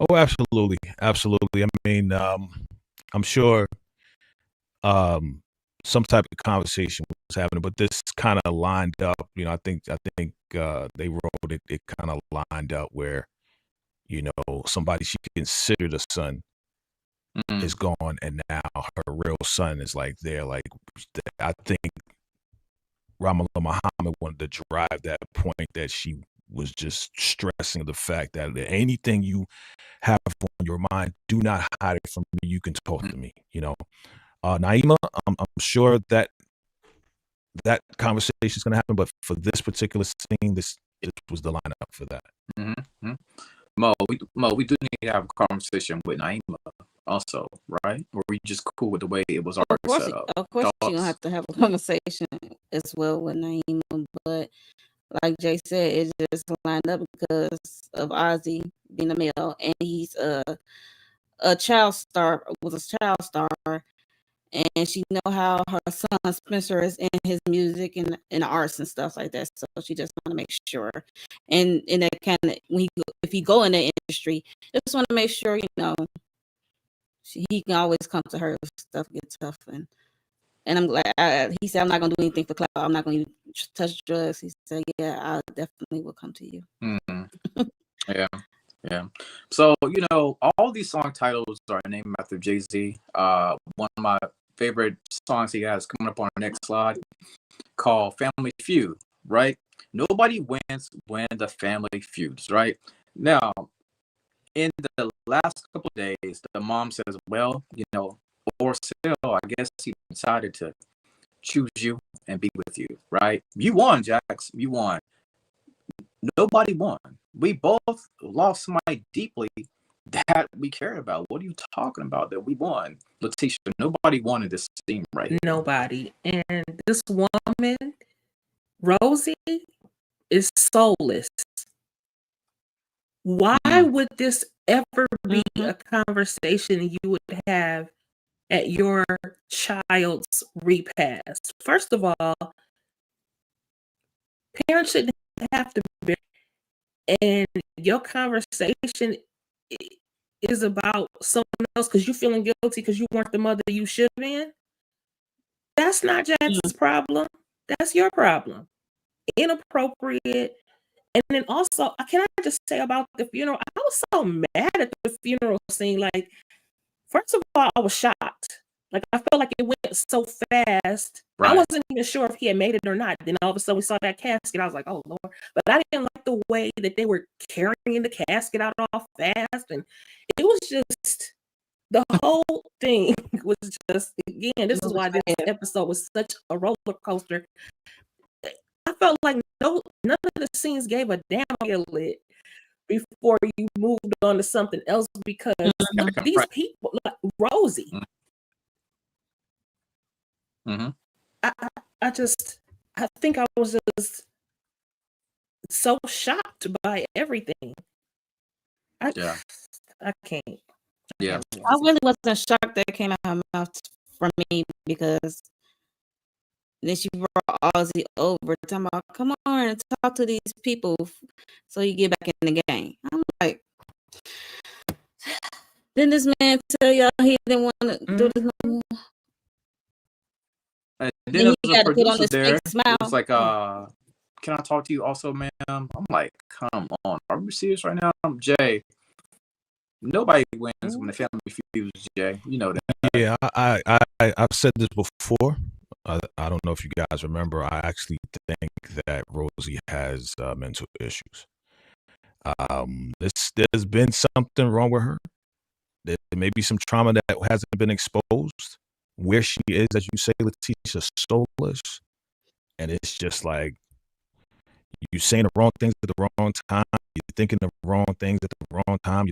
S5: Oh, absolutely. Absolutely. I mean, I'm sure some type of conversation was happening, but this kind of lined up, I think they wrote it kind of lined up where, somebody she considered a son is gone, and now her real son is like there. Like, I think Ramallah Muhammad wanted to drive that point that she was just stressing the fact that anything you have on your mind, do not hide it from me. You can talk to me. Naima, I'm sure that conversation is going to happen, but for this particular scene, this was the lineup for that.
S1: Mm-hmm. Mo, we do need to have a conversation with Naima also, right? Or we just cool with the way it was already set up?
S2: Of course, you're going to have to have a conversation as well with Naima, but like Jay said, it just lined up because of Ozzie being a male, and he's a child star, and she know how her son Spencer is in his music and in the arts and stuff like that. So she just want to make sure, and in that kind of if you go in the industry, just want to make sure he can always come to her if stuff gets tough. And I'm glad he said, I'm not gonna do anything for clout. I'm not gonna touch drugs. He said, yeah, I definitely will come to you.
S1: Mm-hmm. Yeah. So, all these song titles are named after Jay-Z. One of my favorite songs he has coming up on our next slide called Family Feud, right? Nobody wins when the family feuds, right? Now, in the last couple of days, the mom says, well, or still, I guess he decided to choose you and be with you, right? You won, Jax. You won. Nobody won. We both lost somebody deeply that we cared about. What are you talking about that we won? Letitia, nobody wanted this team right here.
S4: Nobody. And this woman, Rosie, is soulless. Why would this ever be a conversation you would have at your child's repast? First of all, parents shouldn't have to be, and your conversation is about someone else because you're feeling guilty because you weren't the mother you should have been. That's not Jackson's problem. That's your problem. Inappropriate. And then also, can I just say about the funeral? I was so mad at the funeral scene. Like, first of all, I was shocked. Like, I felt like it went so fast.
S1: Right.
S4: I wasn't even sure if he had made it or not. Then all of a sudden we saw that casket. I was like, oh, Lord. But I didn't like the way that they were carrying the casket out all fast. And it was just, the whole thing was just, again, this is why this episode was such a roller coaster. I felt like none of the scenes gave a damn lit before you moved on to something else because these people, like Rosie, I think I was just so shocked by everything. I can't.
S1: Yeah.
S2: I really wasn't shocked that it came out of her mouth from me because then she brought Ozzie over, talking about, come on and talk to these people so you get back in the game. I'm like, didn't this man tell y'all he didn't want to do this no more?
S1: And then
S2: Then
S1: there
S2: he
S1: was a
S2: had to put on
S1: producer
S2: this
S1: there.
S2: fake smile.
S1: It was like, can I talk to you also, ma'am? I'm like, come on. Are we serious right now? Jay, nobody wins when the family refuses, Jay. You know that.
S5: Yeah, I've said this before. I don't know if you guys remember. I actually think that Rosie has mental issues. There's been something wrong with her. There may be some trauma that hasn't been exposed. Where she is, as you say, Letitia, soulless, and it's just like you saying the wrong things at the wrong time. You're thinking the wrong things at the wrong time.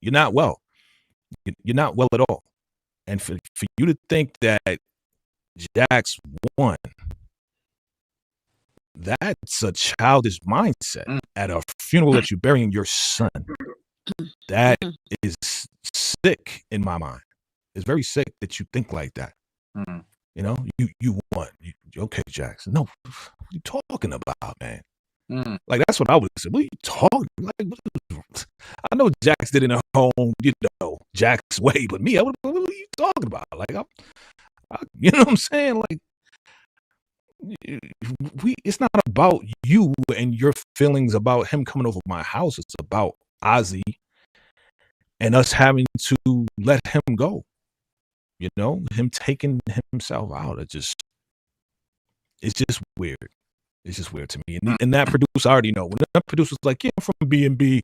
S5: You're not well. You're not well at all. And for you to think that Jax won, that's a childish mindset at a funeral that you're burying your son. That is sick in my mind. It's very sick that you think like that. You know, you won. Okay, Jackson. No, what are you talking about, man? Like, that's what I would say. What are you talking? Like, I know Jax did it in a home, Jax way, but me, what are you talking about? Like, you know what I'm saying? Like, it's not about you and your feelings about him coming over my house. It's about Ozzie and us having to let him go. You know, him taking himself out. It's just weird. It's just weird to me. And that producer, I already know. When that producer was like, yeah, I'm from B&B.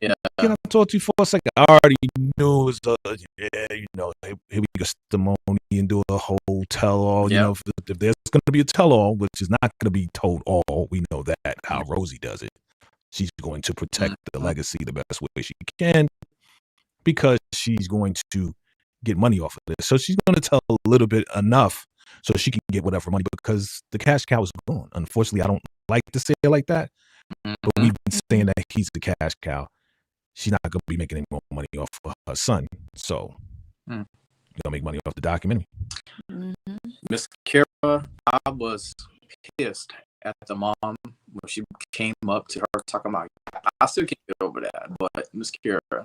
S1: Yeah.
S5: Can I talk to you for a second? I already knew it was, here we go, testimony and do a whole tell-all.
S1: Yeah.
S5: You know, if there's going to be a tell-all, which is not going to be told all, we know that, how Rosie does it. She's going to protect the legacy the best way she can because she's going to get money off of this. So she's going to tell a little bit enough so she can get whatever money because the cash cow is gone. Unfortunately, I don't like to say it like that, but we've been saying that he's the cash cow. She's not going to be making any more money off of her son. So you're going to make money off the documentary.
S1: Miss Kara, I was pissed at the mom when she came up to her talking about, I still can't get over that, but Miss Kara.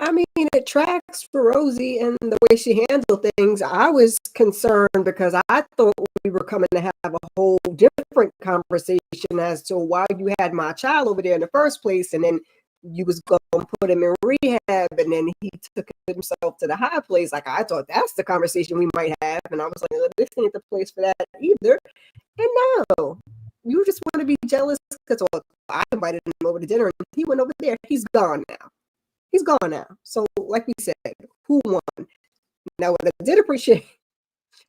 S3: I mean, it tracks for Rosie and the way she handled things. I was concerned because I thought we were coming to have a whole different conversation as to why you had my child over there in the first place, and then you was going to put him in rehab, and then he took himself to the high place. Like, I thought that's the conversation we might have, and I was like, this ain't the place for that either. And no, you just want to be jealous because I invited him over to dinner, and he went over there. He's gone now. He's gone now. So, like we said, who won? Now, what I did appreciate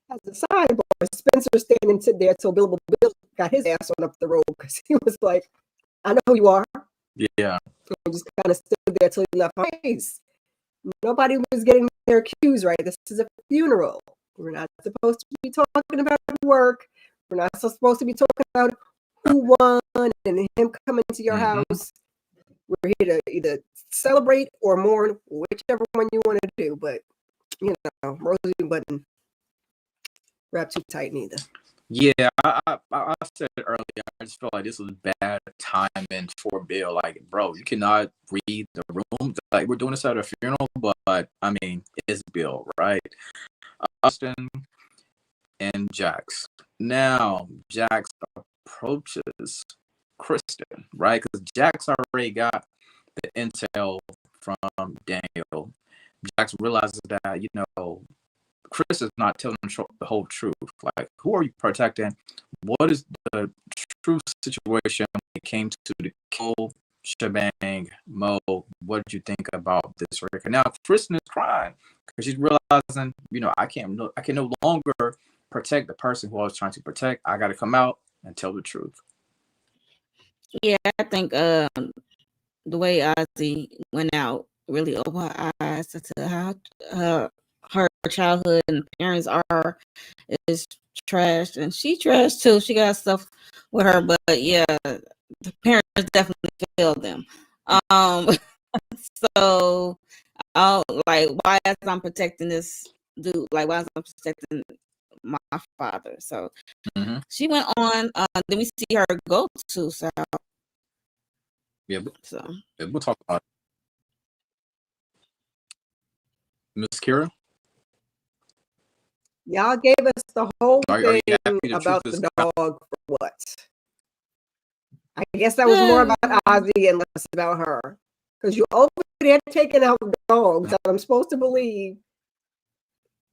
S3: as a sidebar, Spencer standing there till Bill got his ass on up the road because he was like, I know who you are.
S1: Yeah.
S3: And just kind of stood there till he left my face. Nobody was getting their cues right. This is a funeral. We're not supposed to be talking about work. We're not supposed to be talking about who won and him coming to your house. We're here to either celebrate or mourn, whichever one you want to do. But, Rosie Button wrapped too tight neither.
S1: Yeah, I said it earlier. I just felt like this was bad timing for Bill. Like, bro, you cannot read the room. Like, we're doing this at a funeral, but I mean, it's Bill, right? Austin and Jax. Now, Jax approaches Kristen, right? Because Jax already got the intel from Daniel. Jax realizes that, Chris is not telling the whole truth. Like, who are you protecting? What is the true situation when it came to the kill shebang? Mo, what did you think about this record? Now, Kristen is crying because she's realizing, I can no longer protect the person who I was trying to protect. I got to come out and tell the truth.
S2: Yeah, I think the way Ozzie went out really opened her eyes to how her childhood and parents is trashed, and she trashed too. She got stuff with her, but yeah, the parents definitely failed them. So I'll like, why as I'm protecting this dude, like why as I'm protecting my my father. So
S1: Mm-hmm.
S2: she went on. Then we see her go to South.
S1: Yeah,
S2: So
S1: we'll talk about it. Miss Kira.
S3: Y'all gave us the whole
S1: Are
S3: thing
S1: you happy the
S3: about
S1: truth is
S3: the
S1: out?
S3: dog for what? I guess that was more about
S2: Yeah.
S3: Ozzy and less about her. Because you're over there taking out dogs that I'm supposed to believe.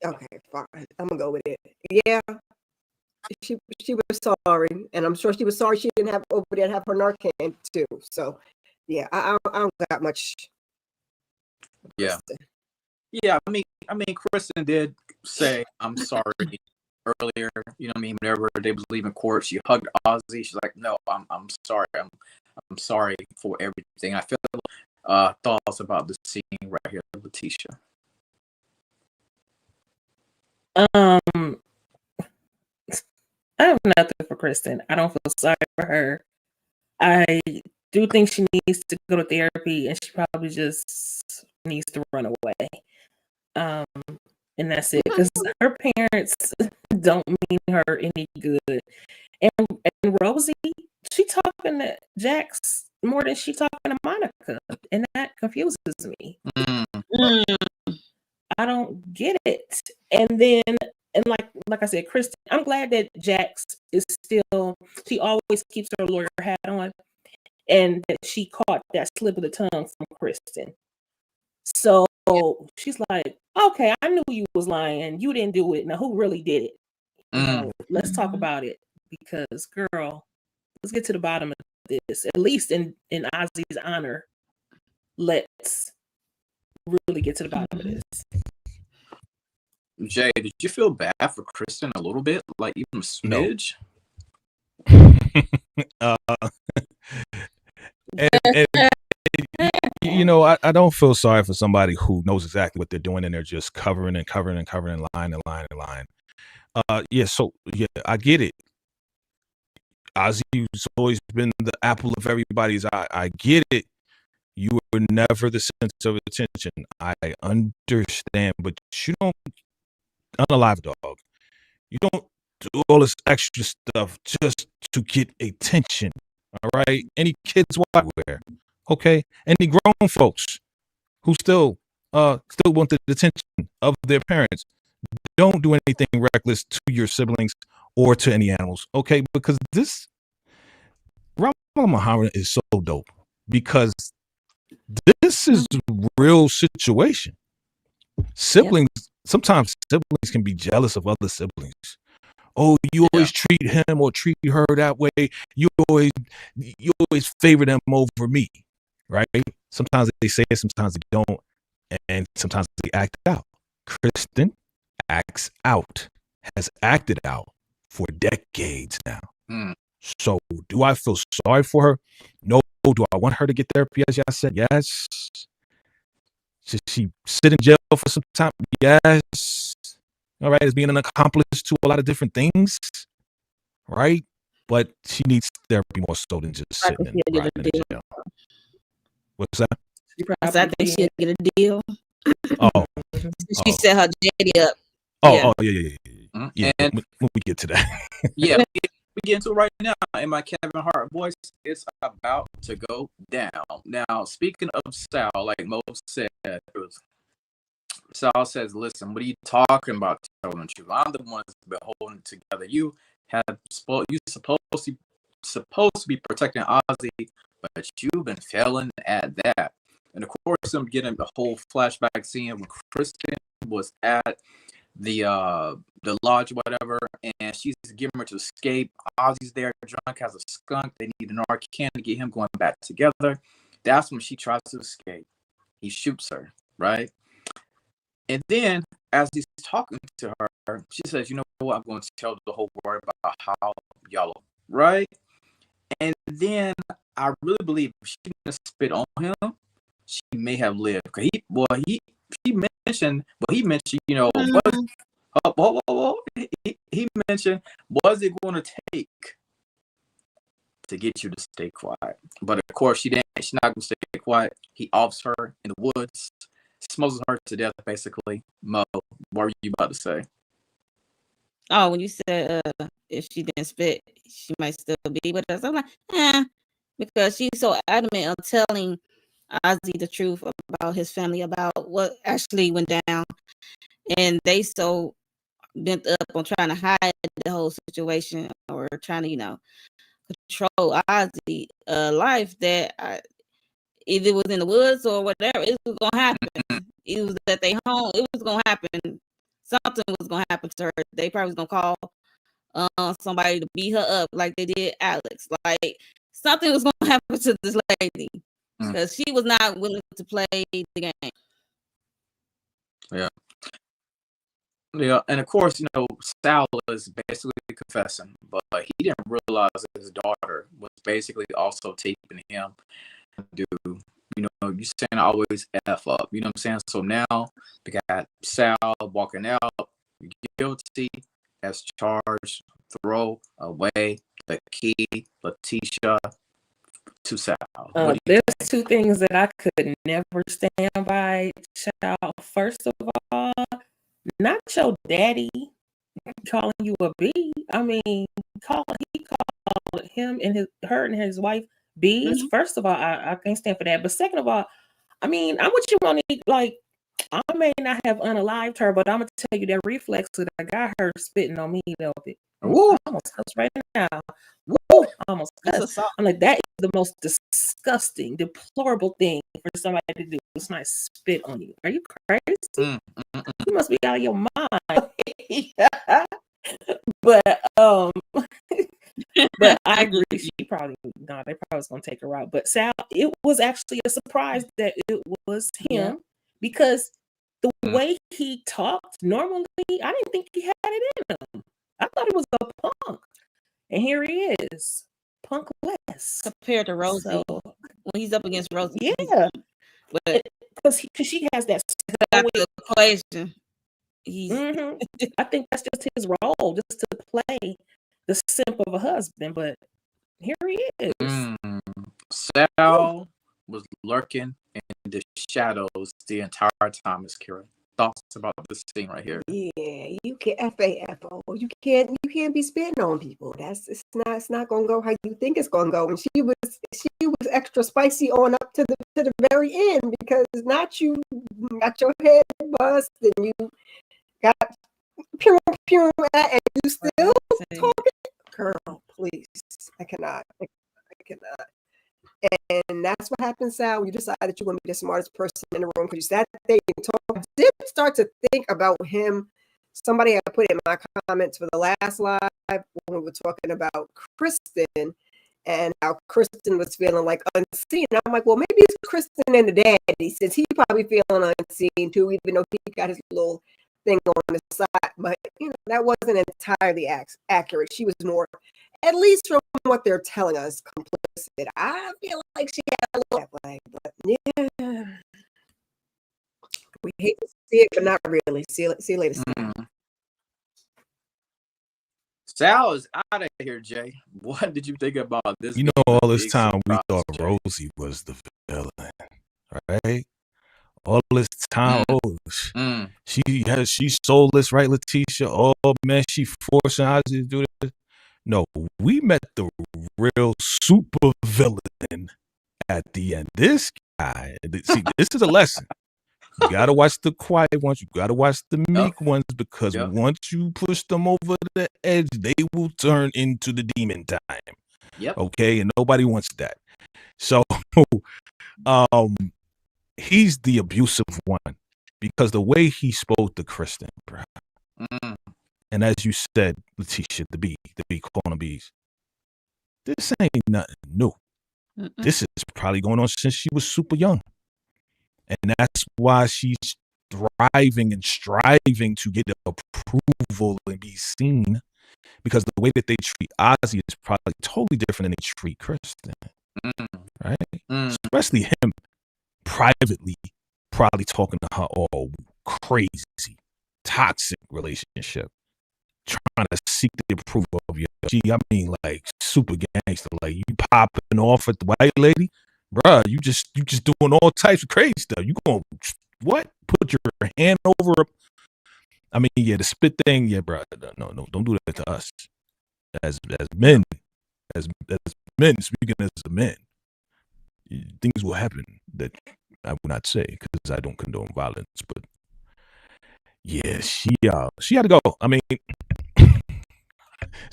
S3: Okay, fine. I'm gonna go with it. Yeah, she was sorry, and I'm sure she was sorry she didn't have over there to have her Narcan too. So, yeah, I don't got much.
S1: Yeah. Yeah, I mean, Kristen did say, "I'm sorry" earlier. You know what I mean? Whenever they was leaving court, she hugged Ozzy. She's like, "No, I'm sorry. I'm sorry for everything." I feel thoughts about the scene right here, Letitia.
S4: I have nothing for Kristen. I don't feel sorry for her. I do think she needs to go to therapy, and she probably just needs to run away. And that's it, because her parents don't mean her any good. And Rosie, she talking to Jax more than she talking to Monica, and that confuses me.
S1: Mm.
S4: I don't get it. And then, and like I said, Kristen, I'm glad that Jax is still. She always keeps her lawyer hat on, and that she caught that slip of the tongue from Kristen. So she's like, okay, I knew you was lying. You didn't do it. Now who really did it? You know, let's talk about it, because girl, let's get to the bottom of this. At least in Ozzy's honor, let's really get to the bottom of this.
S1: Jay, did you feel bad for Kristen a little bit, like even a smidge?
S5: And you know, I don't feel sorry for somebody who knows exactly what they're doing and they're just covering and covering and covering and lying and lying and lying. Yeah, so yeah, I get it. Ozzy's always been the apple of everybody's eye. I get it. You were never the center of attention. I understand, but you don't unalive a dog. You don't do all this extra stuff just to get attention. All right? Any kids wear. Okay? Any grown folks who still want the attention of their parents. Don't do anything reckless to your siblings or to any animals. Okay? Because this Ramala Muhammad is so dope, because this is a real situation. Siblings, sometimes siblings can be jealous of other siblings. Oh, you always treat him or treat her that way. You always favor them over me, right? Sometimes they say it, sometimes they don't, and sometimes they act out. Kristen acts out, has acted out for decades now. So, do I feel sorry for her? No. Do I want her to get therapy? As I said, yes. Should she sit in jail for some time? Yes. All right, as being an accomplice to a lot of different things, right? But she needs therapy more so than just sitting in jail. What's that?
S2: I think she'll get a deal.
S5: Oh,
S2: she set her JD up.
S5: Yeah. And when we get to that,
S1: yeah, we get into it right now. In my Kevin Hart voice, it's about to go down. Now, speaking of Sal, like Mo said, Sal says, "Listen, what are you talking about? Telling the truth. I'm the one that's been holding it together. You supposed to be protecting Ozzy, but you've been failing at that." And of course, I'm getting the whole flashback scene when Kristen was at the lodge, whatever, and she's giving her to escape. Ozzy's there, drunk, has a skunk. They need an Narcan to get him going back together. That's when she tries to escape. He shoots her, right? And then, as he's talking to her, she says, "You know what? I'm going to tell the whole world about how y'all are," right? And then I really believe if she didn't spit on him, she may have lived. He mentioned, you know, he mentioned, was it going to take to get you to stay quiet? But of course, she's not going to stay quiet. He offs her in the woods, smothers her to death, basically. Mo, what were you about to say?
S2: Oh, when you said if she didn't spit, she might still be with us. I'm like, because she's so adamant on telling Ozzy the truth about his family, about what actually went down, and they so bent up on trying to hide the whole situation or trying to, control Ozzy life that either it was in the woods or whatever, it was gonna happen. It was at their home. It was gonna happen. Something was gonna happen to her. They probably was gonna call somebody to beat her up like they did Alex. Like something was gonna happen to this lady because she was not willing to play the game.
S1: Yeah. Yeah, and of course, Sal is basically confessing, but he didn't realize that his daughter was basically also taping him. Do you saying always F up? You know what I'm saying? So now we got Sal walking out, guilty as charged, throw away the key, Letitia to Sal.
S4: There's two things that I could never stand by, child. First of all, not your daddy calling you a B. I mean, he called him and her and his wife B's.
S2: Mm-hmm.
S4: First of all, I can't stand for that. But second of all, I mean, I want you on it. Like, I may not have unalived her, but I'm gonna tell you that reflex that I got her spitting on me a little bit.
S1: Ooh.
S4: I almost cuss right now. Woo! Almost cuss. I'm like, that is the most disgusting, deplorable thing for somebody to do. It's not spit on you. Are you crazy? You must be out of your mind. But but I agree. They probably was gonna take her out. But Sal, it was actually a surprise that it was him because the way he talked normally, I didn't think he had it in him. I thought he was a punk, and here he is, punk less
S2: compared to Rosie. So, when he's up against Rosie,
S4: yeah, but because she has that
S2: equation.
S4: I think that's just his role, just to play the simp of a husband. But here he is.
S1: Sal was lurking in the shadows the entire time. Miss Kira, thoughts about this scene right here?
S3: Yeah, you can't FAFO. You can't be spitting on people. It's not gonna go how you think it's gonna go. And she was extra spicy on up to the very end because not you got your head bust and you got pew and you still talking. Girl, please. I cannot. And that's what happens, Sal, when you decide that you're going to be the smartest person in the room because you sat there and talked. I did start to think about him. Somebody had put in my comments for the last live when we were talking about Kristen and how Kristen was feeling like unseen. And I'm like, well, maybe it's Kristen and the daddy, since he probably feeling unseen too, even though he got his little thing on the side. But, that wasn't entirely accurate. She was more, at least from what they're telling us, complicit. I feel like she had a little that way, but yeah. We hate to see it, but not really. See you later.
S1: Sal is out of here, Jay. What did you think about this?
S5: All this time we thought Rosie was the villain, right? All this time, she's soulless, right, Letitia? Oh man, she forcing Ozzy to do this. No, we met the real super villain at the end. This guy, see, this is a lesson. You gotta watch the quiet ones. You gotta watch the meek ones because once you push them over the edge, they will turn into the demon time. Okay, and nobody wants that. So, he's the abusive one because the way he spoke to Kristen, bro. And as you said, Letitia, the bee calling bees. This ain't nothing new. This is probably going on since she was super young. And that's why she's thriving and striving to get approval and be seen. Because the way that they treat Ozzy is probably totally different than they treat Kristen. Right? Especially him privately probably talking to her all crazy, toxic relationship. Trying to seek the approval of you. I mean, like super gangster. Like you popping off at the white lady, bruh. You just doing all types of crazy stuff. You gonna what? Put your hand over I mean, yeah, the spit thing, yeah, bro. No, don't do that to us as men, as men. Speaking as men, things will happen that I will not say because I don't condone violence. But yeah, she had to go. I mean,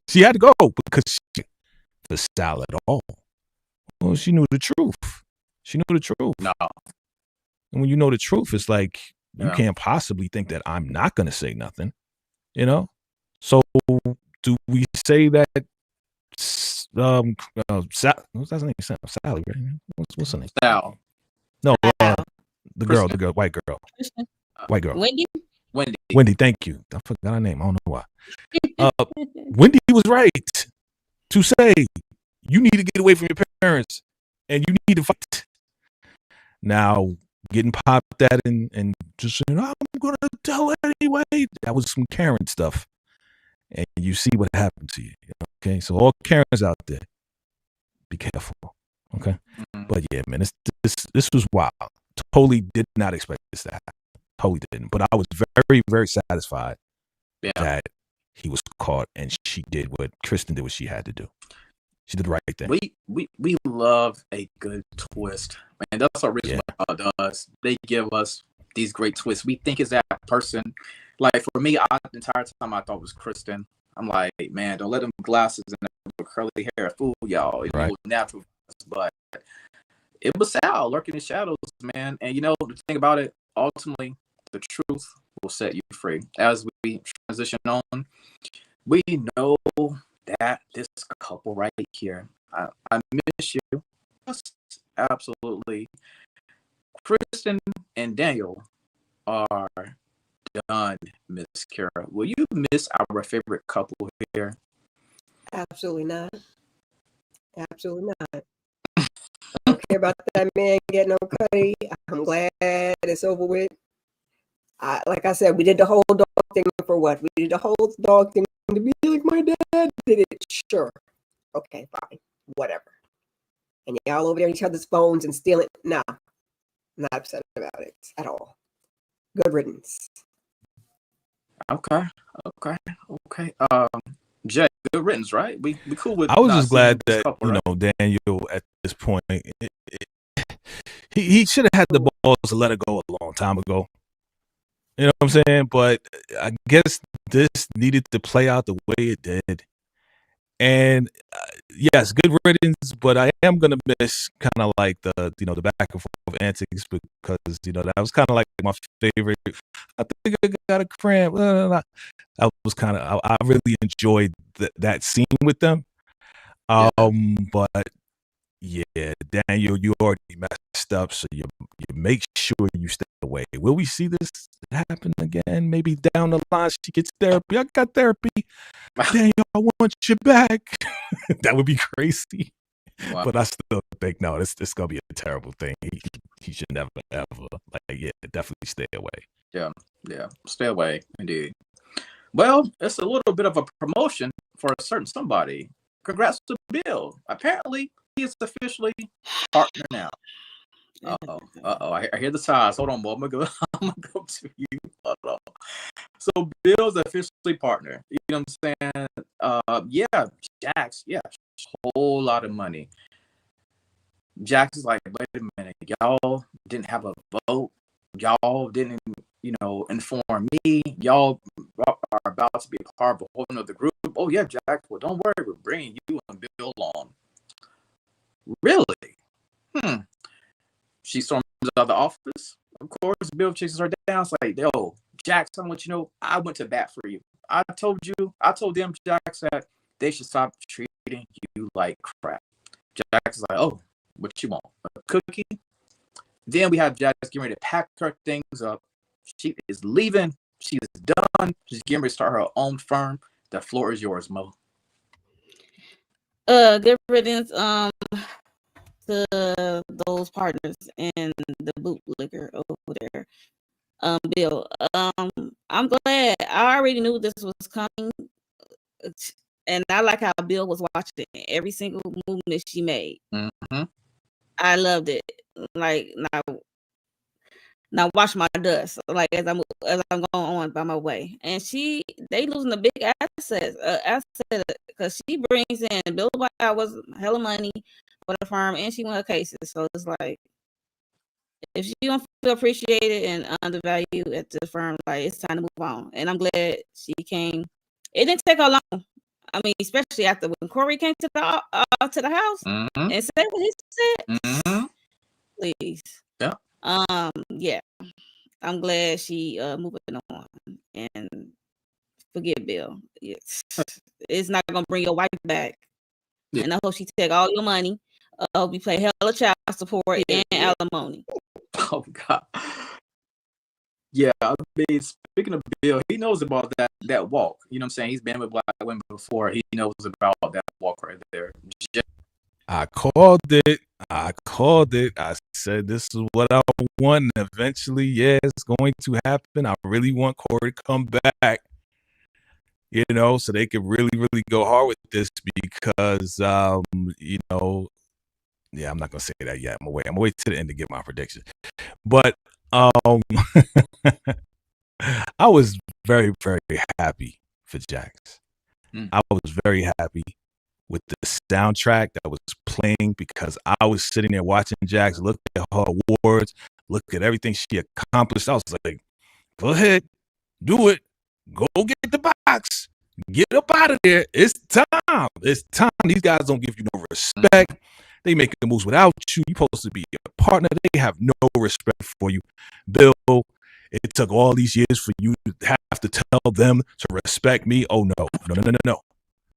S5: she had to go because the style at all. Well, she knew the truth. She knew the truth.
S1: No.
S5: And when you know the truth, it's like you
S1: Yeah.
S5: can't possibly think that I'm not going to say nothing. You know. So do we say that? What's that name? Sally, right? What's her name?
S1: Sal.
S5: No,
S2: Wow.
S5: the girl,
S1: Kristen.
S5: white girl,
S2: Kristen.
S5: white girl.
S2: Wendy.
S5: Wendy, thank you. I forgot her name. I don't know why. Wendy was right to say you need to get away from your parents and you need to fight. Now, getting popped at and just saying, I'm going to tell anyway. That was some Karen stuff. And you see what happened to you. Okay, so all Karens out there, be careful. Okay, but yeah, man, this was wild. Totally did not expect this to happen. Totally didn't. But I was very, very satisfied that he was caught and she did what Kristen did, what she had to do. She did the right thing.
S1: We love a good twist, man. That's what Rich does. They give us these great twists. We think it's that person. Like for me, the entire time I thought it was Kristen. I'm like, man, don't let them glasses and the curly hair fool y'all. It was natural, but it was Sal lurking in the shadows, man. And you know the thing about it, ultimately, the truth will set you free. As we transition on, we know that this couple right here, I miss you. Absolutely. Kristen and Daniel are done, Miss Kara. Will you miss our favorite couple here?
S3: Absolutely not. Absolutely not. I don't care about that man getting on Cuddy. I'm glad it's over with. Like I said, we did the whole dog thing for what? We did the whole dog thing to be like my dad did it. Sure. Okay, fine. Whatever. And y'all over there on each other's phones and stealing. Nah. I'm not upset about it at all. Good riddance.
S1: Okay. Jay, good riddance, right? We cool with.
S5: I was just glad that
S1: couple, right?
S5: Daniel at this point, he should have had the balls to let it go a long time ago. You know what I'm saying? But I guess this needed to play out the way it did. And yes, good riddance. But I am gonna miss kind of like the the back and forth antics because that was kind of like my favorite. I think I got a cramp. That was kind of I really enjoyed that scene with them. But yeah, Daniel, you already messed up, so you make sure you stay away. Will we see this happen again? Maybe down the line, she gets therapy. I got therapy. Daniel, I want you back. That would be crazy. Wow. But I still think no, this gonna be a terrible thing. He should never ever definitely stay away.
S1: Yeah, stay away indeed. Well, it's a little bit of a promotion for a certain somebody. Congrats to Bill. Apparently, he is officially partner now. I hear the sighs. Hold on, boy. I'm gonna go to you. Hold on. So Bill's officially partner. You know what I'm saying? Yeah, Jax. Yeah, whole lot of money. Jax is like, wait a minute, y'all didn't have a vote. Y'all didn't, inform me. Y'all are about to be a part of a whole nother group. Oh yeah, Jax. Well, don't worry, we're bringing you and Bill on. Really? She storms out of the office. Of course, Bill chases her down. It's like, yo, Jax, I want you to know, I went to bat for you. I told them, Jax, that they should stop treating you like crap. Jax is like, oh, what you want? A cookie? Then we have Jax getting ready to pack her things up. She is leaving. She is done. She's getting ready to start her own firm. The floor is yours, Mo.
S2: Good riddance to those partners and the bootlicker over there. Bill. I'm glad. I already knew this was coming. And I like how Bill was watching every single movement she made.
S1: Mm-hmm.
S2: I loved it. Like now, Now watch my dust, like as I'm going on by my way. And they losing a big asset because she brings in billable hours, hella money for the firm, and she won her cases. So it's like if she don't feel appreciated and undervalued at the firm, like it's time to move on. And I'm glad she came. It didn't take her long. I mean, especially after when Corey came to the house
S1: Mm-hmm.
S2: and said what he said.
S1: Mm-hmm.
S2: Please,
S1: Yeah.
S2: yeah. I'm glad she moving on and forget Bill. It's not gonna bring your wife back.
S1: Yeah.
S2: And I hope she take all your money. I hope you pay hella child support and alimony.
S1: Oh God. Yeah, I mean, speaking of Bill, he knows about that walk. You know what I'm saying? He's been with black women before. He knows about that walk right there.
S5: I called it. I said this is what I want. And eventually, yeah, it's going to happen. I really want Corey to come back, you know, so they could really, really go hard with this because, you know, yeah, I'm not gonna say that yet. I'm gonna wait to the end to get my prediction. But I was very, very happy for Jax. I was very happy with the soundtrack that was playing because I was sitting there watching Jax look at her awards, look at everything she accomplished. I was like, go ahead, do it. Go get the box. Get up out of there. It's time. It's time. These guys don't give you no respect. They making moves without you. You're supposed to be a partner. They have no respect for you. Bill, it took all these years for you to have to tell them to respect me. Oh, no.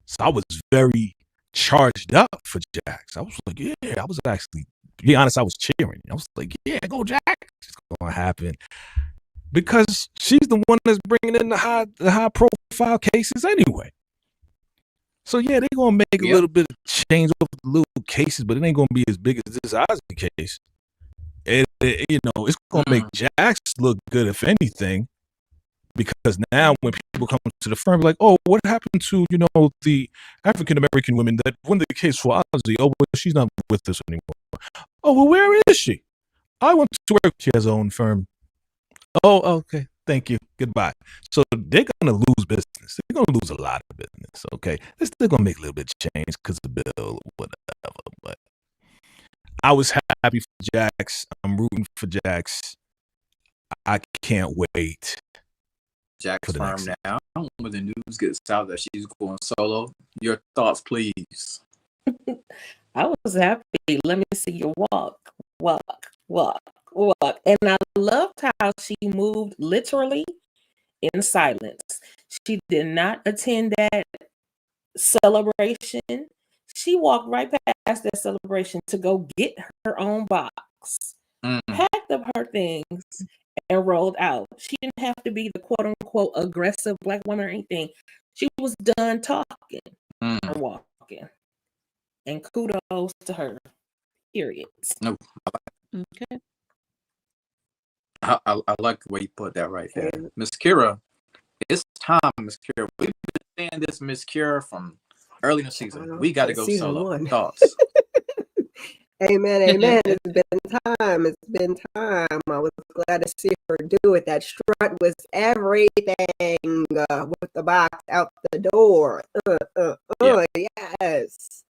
S5: So I was very charged up for Jax. I was like, yeah, I was actually, to be honest, I was cheering. I was like, yeah, go Jax. It's going to happen. Because she's the one that's bringing in the high profile cases anyway. So yeah, they're gonna make a little bit of change with the little cases, but it ain't gonna be as big as this Ozzie case. You know, it's gonna make Jax look good if anything, because now when people come to the firm, like, oh, what happened to the African American women that won the case for Ozzie? Oh, well, she's not with us anymore. Oh, well, where is she? I want to work. She has her own firm. Oh, okay. Thank you. Goodbye. So they're going to lose business. They're going to lose a lot of business. Okay. They're still going to make a little bit of change because of Bill or whatever. But I was happy for Jax. I'm rooting for Jax. I can't wait.
S1: Jax firm now. When the news gets out that she's going solo, your thoughts, please.
S4: I was happy. Let me see you walk. And I loved how she moved literally in silence. She did not attend that celebration. She walked right past that celebration to go get her own box, packed up her things, and rolled out. She didn't have to be the quote unquote aggressive black woman or anything. She was done talking and walking. And kudos to her. Period.
S1: No.
S2: Okay.
S1: I like the way you put that right there. Miss Kira, it's time, Miss Kira. We've been saying this, Miss Kira, from early in the season. We got to go solo. Thoughts?
S3: Amen. It's been time. I was glad to see her do it. That strut was everything with the box out the door. Yes.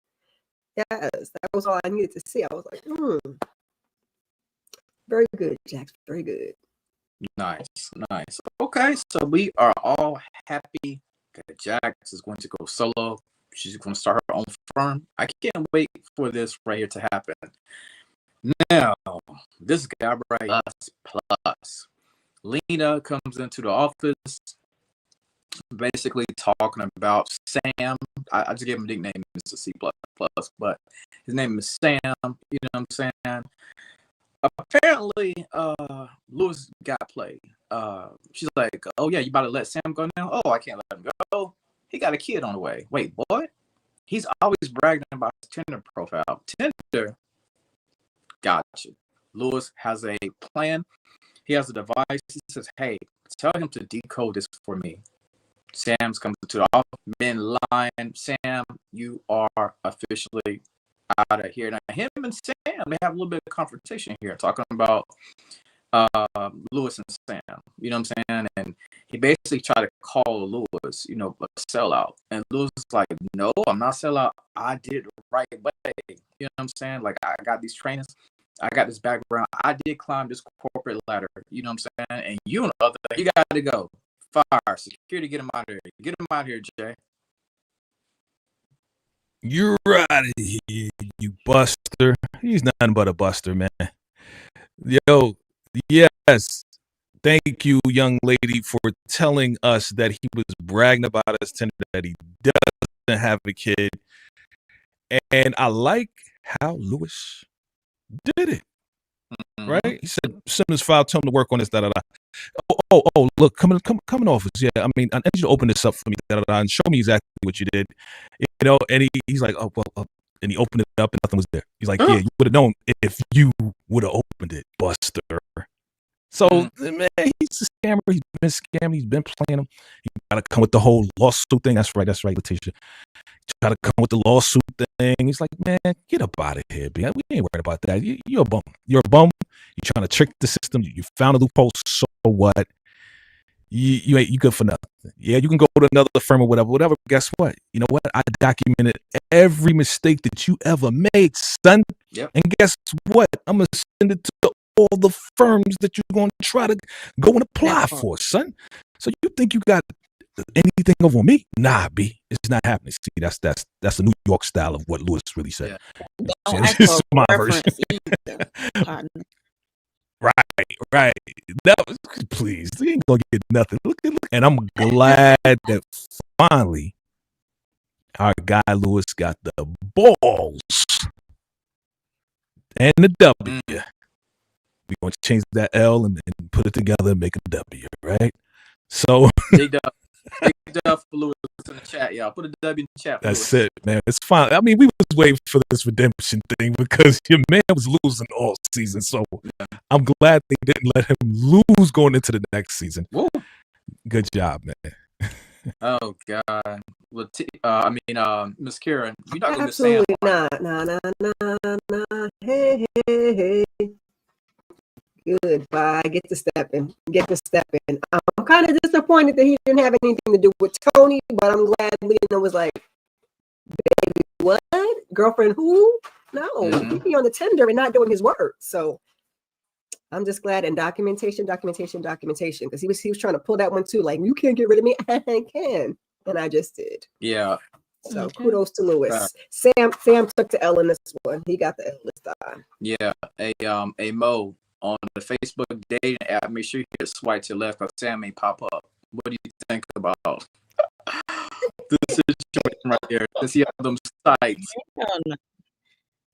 S3: That was all I needed to see. I was like, very good, Jax. Very good.
S1: Nice. Okay, so we are all happy that Jax is going to go solo. She's going to start her own firm. I can't wait for this right here to happen. Now, this guy right plus. Lena comes into the office, basically talking about Sam. I just gave him a nickname, Mr. C++, but his name is Sam. You know what I'm saying? Apparently, Lewis got played. She's like, oh yeah, you about to let Sam go now? Oh, I can't let him go. He got a kid on the way. Wait, what? He's always bragging about his Tinder profile. Tinder. Gotcha. Lewis has a plan. He has a device. He says, hey, tell him to decode this for me. Sam's coming to the office. Men lying. Sam, you are officially out of here. Now, him and Sam, they have a little bit of confrontation here, talking about Lewis and Sam. You know what I'm saying? And he basically tried to call Lewis, a sellout. And Lewis was like, no, I'm not sellout. I did it the right way. You know what I'm saying? Like, I got these trainings. I got this background. I did climb this corporate ladder. You know what I'm saying? And you and the other, you got to go. Fire. Security, get him out of here. Get him out of here, Jay.
S5: You're out of here, you buster. He's nothing but a buster, man. Yo, yes. Thank you, young lady, for telling us that he was bragging about us, that he doesn't have a kid. And I like how Lewis did it. Right? He said, Simmons filed, tell him to work on this, da da da. Oh, look, come in office. Yeah, I mean, I need you to open this up for me, da da da, and show me exactly what you did. And he's like, oh, well, and he opened it up and nothing was there. He's like, yeah, you would have known if you would have opened it, Buster. So, man, he's a scammer. He's been scamming. He's been playing him. He got to come with the whole lawsuit thing. That's right, Letitia. Try to come with the lawsuit thing. He's like, man, get up out of here, man. We ain't worried about that. You're a bum. You're a bum. You're trying to trick the system. You found a loophole. So what? You good for nothing. Yeah, you can go to another firm or whatever. Guess what? You know what? I documented every mistake that you ever made, son.
S1: Yep.
S5: And guess what? I'm gonna send it to all the firms that you're gonna try to go and apply for, son. So you think you got anything over me? Nah, B. It's not happening. See, that's the New York style of what Lewis really said.
S2: Don't
S5: See,
S2: ask
S5: this is
S2: for
S5: my
S2: reference
S5: version.
S2: either, partner.
S5: Right. That was, please, he ain't gonna get nothing. Look. And I'm glad that finally our guy Lewis got the balls and the W. We're gonna change that L and put it together and make a W, right? So
S1: Big dub for Lewis in the chat, y'all. Put a W in the chat.
S5: That's Lewis. It, man. It's fine. I mean, we was waiting for this redemption thing because your man was losing all season. So I'm glad they didn't let him lose going into the next season.
S1: Woo.
S5: Good job, man.
S1: Oh God. Miss Kira, you're not gonna
S3: Absolutely
S1: miss Sam.
S3: not. Hey. Goodbye. Get to stepping. I'm kind of disappointed that he didn't have anything to do with Tony, but I'm glad Lena was like, baby, what? Girlfriend who? No, he be on the Tinder and not doing his work. So I'm just glad. And documentation, because he was trying to pull that one too. Like, you can't get rid of me. I can. And I just did.
S1: Yeah.
S3: So kudos to Lewis. Sam took the L in this one. He got the L this time.
S1: Yeah. A Mo on the Facebook dating app, make sure you hit swipe to left because Sam may pop up. What do you think about this situation right here? To see all them sites.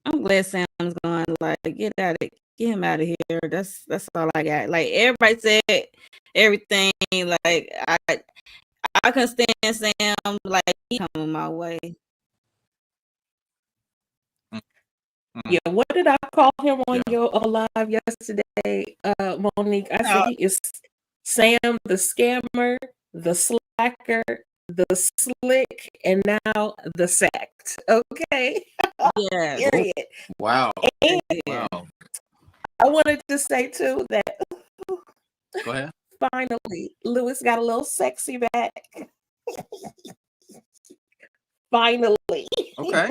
S2: I'm glad Sam's going. Like, get him out of here. That's all I got. Like, everybody said everything. Like, I can stand Sam. Like, he coming my way.
S4: Yeah, what did I call him on your live yesterday, Monique? I said he is Sam the scammer, the slacker, the slick, and now the sacked. Okay.
S2: Yeah.
S4: Period.
S1: Wow.
S4: And
S1: wow.
S4: I wanted to say too that
S1: Go ahead.
S4: Finally, Lewis got a little sexy back. Finally.
S1: Okay.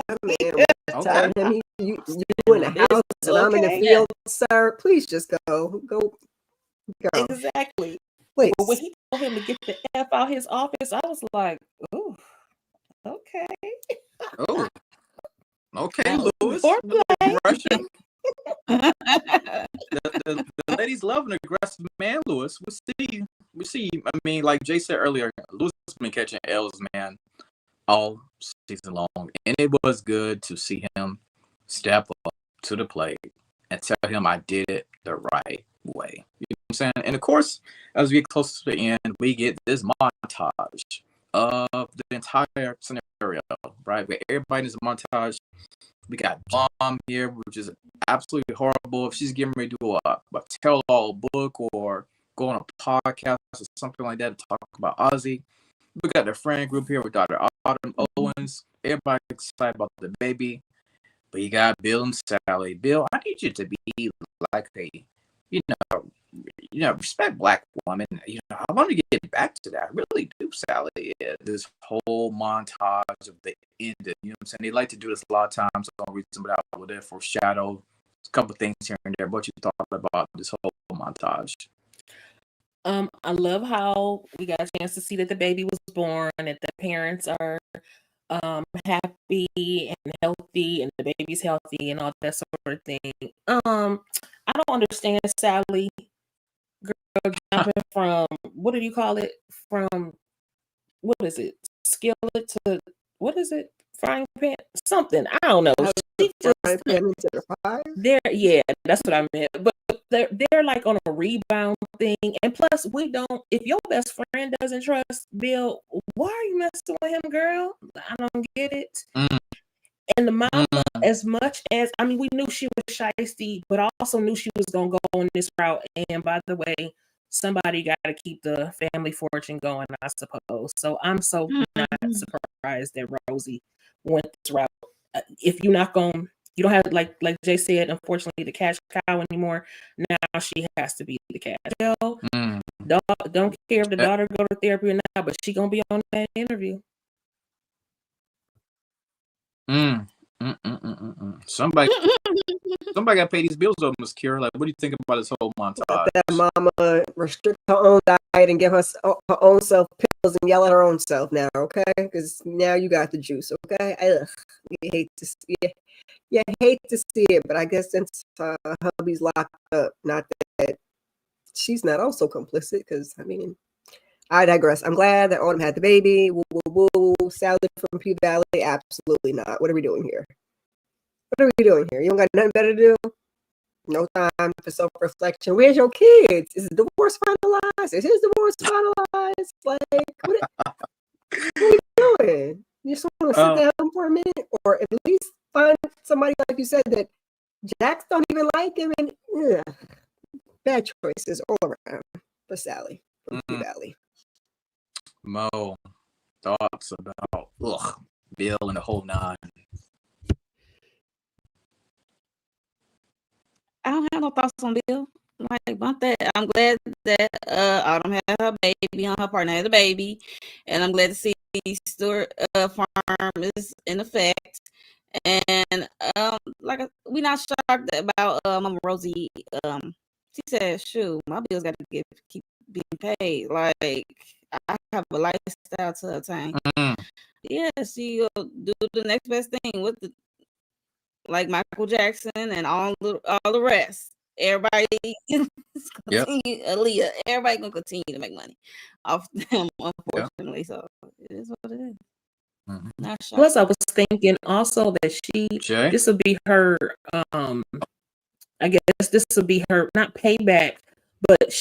S3: Telling him you in the house and I'm in the field, sir. Please just go.
S4: Exactly.
S3: Please.
S4: But when he told him to get the F out his office, I was like, "Ooh, okay."
S1: Oh, okay, Lewis.
S4: Foreplay.
S1: the ladies love an aggressive man, Lewis. We see. I mean, like Jay said earlier, Lewis has been catching L's, man, all season long, and it was good to see him step up to the plate and tell him I did it the right way. You know what I'm saying? And of course, as we get closer to the end, we get this montage of the entire scenario, right? Where everybody in this montage. We got Bomb here, which is absolutely horrible. If she's getting ready to do a tell-all book or go on a podcast or something like that to talk about Ozzie. We got the friend group here with Dr. Autumn Owens. Everybody excited about the baby. But you got Bill and Sally. Bill, I need you to be like a you respect black women. I want to get back to that. I really do, Sally. Yeah, this whole montage of the ending. You know what I'm saying? They like to do this a lot of times for no reason, but I would therefore foreshadow a couple things here and there. What you thought about this whole montage?
S4: I love how we got a chance to see that the baby was born, that the parents are happy and healthy, and the baby's healthy and all that sort of thing. I don't understand Sally, girl, jumping from what do you call it? From what is it? Skillet to what is it? Frying pan? Something. I don't know. She just yeah, that's what I meant. But they're like on a rebound thing. And plus, we don't, if your best friend doesn't trust Bill, why are you messing with him, girl? I don't get it. And the mama, as much as, I mean, we knew she was shiesty, but also knew she was going to go on this route. And by the way, somebody got to keep the family fortune going, I suppose. So I'm so not surprised that Rosie went this route. If you're not going, you don't have, like Jay said, unfortunately, the cash cow anymore. Now she has to be the cash cow. Don't care if the daughter go to therapy or not, but she going to be on that interview.
S1: Somebody got to pay these bills on Miss Kira. Like, what do you think about this whole montage?
S3: Let that mama restrict her own diet and give her own self pills and yell at her own self now, okay? Because now you got the juice, okay? You hate to see it. Yeah, I hate to see it, but I guess since hubby's locked up, not that she's not also complicit, because, I mean, I digress. I'm glad that Autumn had the baby. Woo, woo, woo. Sally from P Valley? Absolutely not. What are we doing here? What are we doing here? You don't got nothing better to do? No time for self-reflection. Where's your kids? Is the divorce finalized? Is his divorce finalized? Like, what are you doing? You just want to sit down for a minute, or at least find somebody, like you said, that Jacks don't even like him, and bad choices all around for Sally from P Valley.
S1: Mo, thoughts about Bill and the whole nine?
S2: I don't have no thoughts on Bill. Like, about that, I'm glad that Autumn had her baby, on her partner had a baby, and I'm glad to see Stewart farm is in effect. And we're not shocked about Mama Rosie. She said, "Shoot, my bills got to keep being paid. Like, I have a lifestyle to attain." Yeah, she do the next best thing with the, like Michael Jackson and all the rest. Everybody continue, Aaliyah. Everybody gonna continue to make money off them, unfortunately. So it is what it is. Not shocked.
S4: Plus, I was thinking also that this will be her. I guess this will be her, not payback, but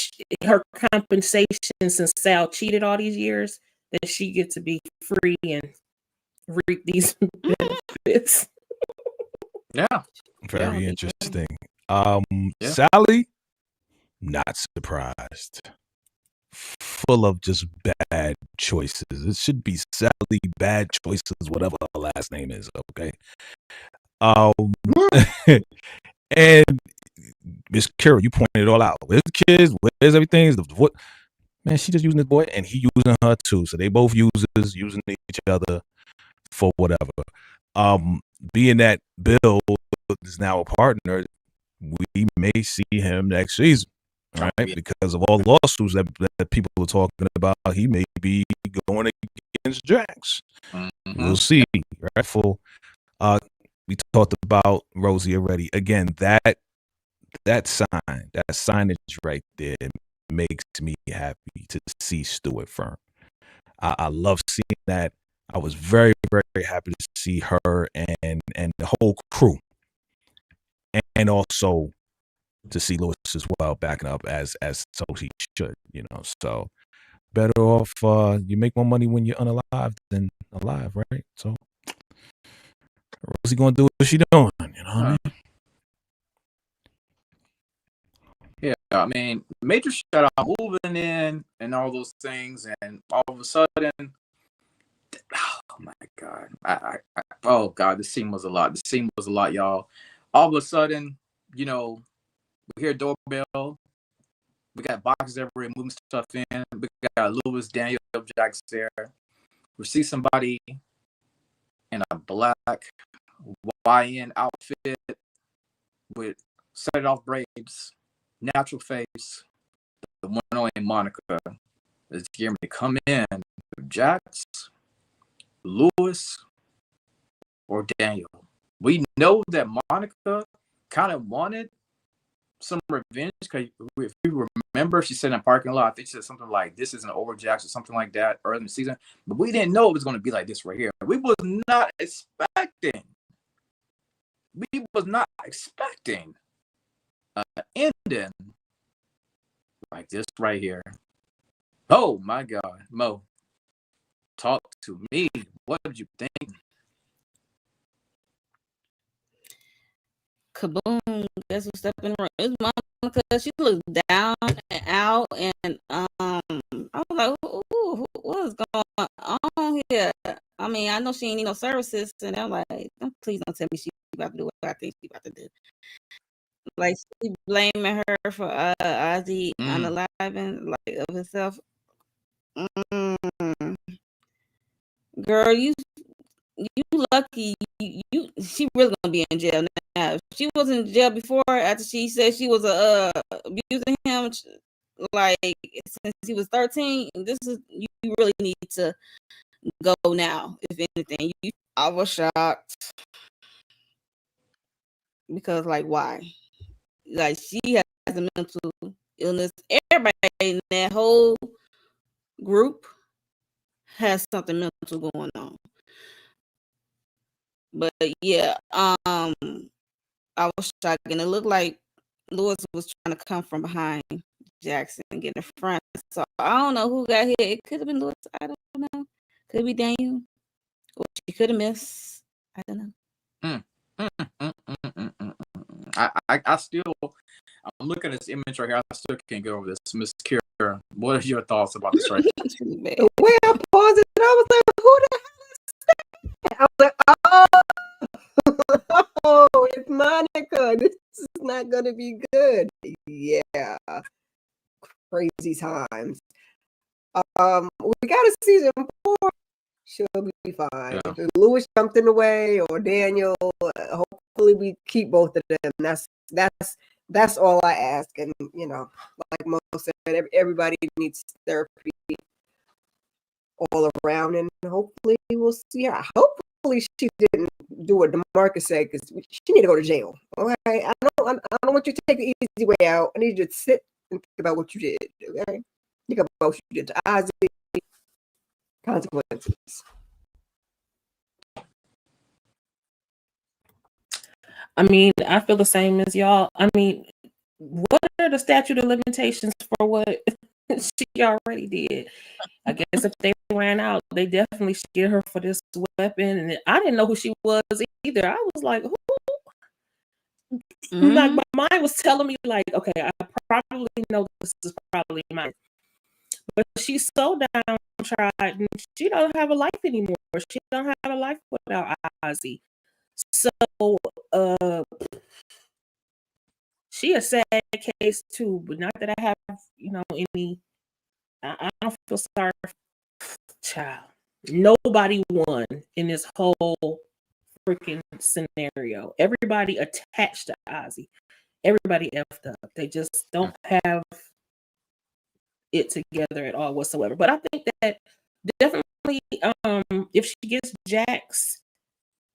S4: her compensation since Sal cheated all these years. That she gets to be free and reap these benefits.
S1: Yeah.
S5: Very interesting. Sally, not surprised. Full of just bad choices. It should be Sally Bad Choices, whatever her last name is, okay? And Miss Kira, you pointed it all out. Where's the kids? Where's everything? What? Man, she just using this boy, and he using her too. So they both using each other for whatever. Being that Bill is now a partner, we may see him next season, right? Because of all the lawsuits that people are talking about, he may be going against Drax. We'll see, right? We talked about Rosie already. Again, that signage right there makes me happy to see Stewart firm. I love seeing that. I was very, very happy to see her and the whole crew, and also to see Lewis as well backing up as so he should, So better off you make more money when you're unalive than alive, right? So Rosie gonna do what she doing, you know what I mean?
S1: Yeah, I mean, major shout out moving in and all those things, and all of a sudden, oh my God, oh God, the scene was a lot. The scene was a lot, y'all. All of a sudden, We hear doorbell. We got boxes everywhere, moving stuff in. We got Lewis Daniel Jackson there. We see somebody in a black YN outfit with set off braids, natural face. The one and only Monica is getting me to come in. Jax, Lewis, or Daniel. We know that Monica kind of wanted some revenge because if you remember, she said in the parking lot, I think she said something like, "This isn't over, Jax," or something like that early in the season. But we didn't know it was going to be like this right here. We was not expecting an ending like this right here. Oh my God, Mo, talk to me. What did you think?
S2: Kaboom! Guess who stepped in the room? It's Monica. She looked down and out, and I was like, what is going on here? I mean, I know she ain't need no services, and I'm like, please don't tell me she about to do what I think she about to do. Like, she blaming her for Ozzie unaliving, like, of himself. Girl, you lucky. She really gonna be in jail now. If she was in jail before, after she said she was abusing him, like, since he was 13. This is, you really need to go now. If anything, I was shocked because, like, why? Like, she has a mental illness. Everybody in that whole group has something mental going on. But yeah, I was shocked, and it looked like Lewis was trying to come from behind Jackson and get in front. So I don't know who got hit. It could have been Lewis. I don't know. Could be Daniel. Or she could have missed. I don't know.
S1: I'm looking at this image right here. I still can't get over this. Miss Kira, what are your thoughts about this right here?
S3: The way I paused it, I was like, who the hell is that? I was like, oh, it's Monica. This is not going to be good. Yeah. Crazy times. We got a season 4. She'll be fine.
S1: Yeah.
S3: If Lewis jumped in the way or Daniel, hopefully we keep both of them. That's all I ask. And, you know, like Mo said, everybody needs therapy all around, and hopefully we'll see her. Hopefully she didn't do what DeMarcus said, because she need to go to jail. Okay, I don't want you to take the easy way out. I need you to sit and think about what you did. Okay, think about what you did to Ozzie. Consequences.
S4: I mean, I feel the same as y'all. I mean, what are the statute of limitations for what she already did? I guess if they ran out, they definitely should get her for this weapon. And I didn't know who she was either. I was like, who? Like, my mind was telling me, like, okay, I probably know this is probably mine. But she's so downtrodden, and she don't have a life anymore. She don't have a life without Ozzie. So, she a sad case too, but not that I have, you know, any. I don't feel sorry for child. Nobody won in this whole freaking scenario. Everybody attached to Ozzie. Everybody effed up. They just don't have it together at all whatsoever. But I think that definitely, if she gets Jax,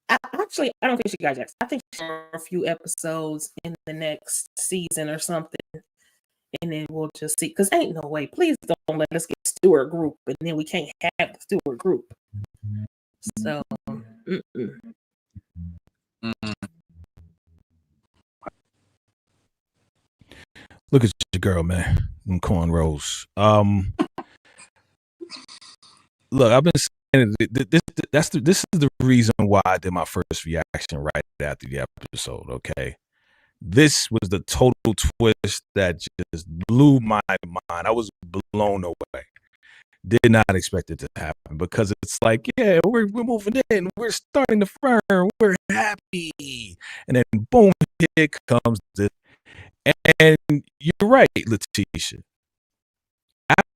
S4: I don't think she got Jax. I think she got a few episodes in the next season or something, and then we'll just see. Because ain't no way. Please don't let us get Stewart group, and then we can't have the Stewart group. So,
S5: Look at your girl, man. Them cornrows. Look, I've been saying this is the reason why I did my first reaction right after the episode. Okay, this was the total twist that just blew my mind. I was blown away. Did not expect it to happen, because it's like, yeah, we're moving in, we're starting the firm, we're happy, and then boom, here comes this. And you're right, Letitia.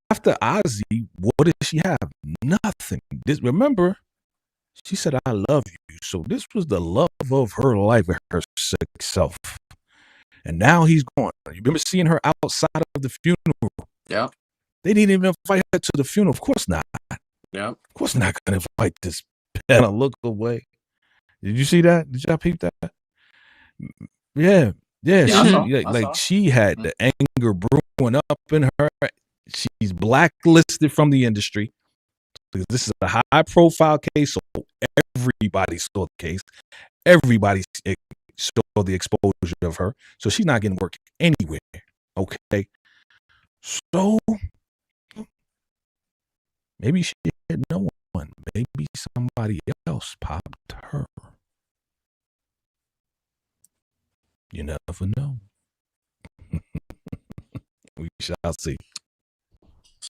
S5: After Ozzie, what did she have? Nothing. Remember, she said, "I love you." So this was the love of her life, her sick self. And now he's gone. You remember seeing her outside of the funeral?
S1: Yeah.
S5: They didn't even invite her to the funeral. Of course not.
S1: Yeah.
S5: Of course not going to invite this and I look away. Did you see that? Did y'all peep that? Yeah. Yeah,
S1: Yeah, I saw.
S5: I saw. She had the anger brewing up in her. She's blacklisted from the industry because this is a high-profile case, so everybody saw the case. Everybody saw the exposure of her, so she's not getting work anywhere. Okay, so maybe she had no one. Maybe somebody else popped her. You never know. We shall see.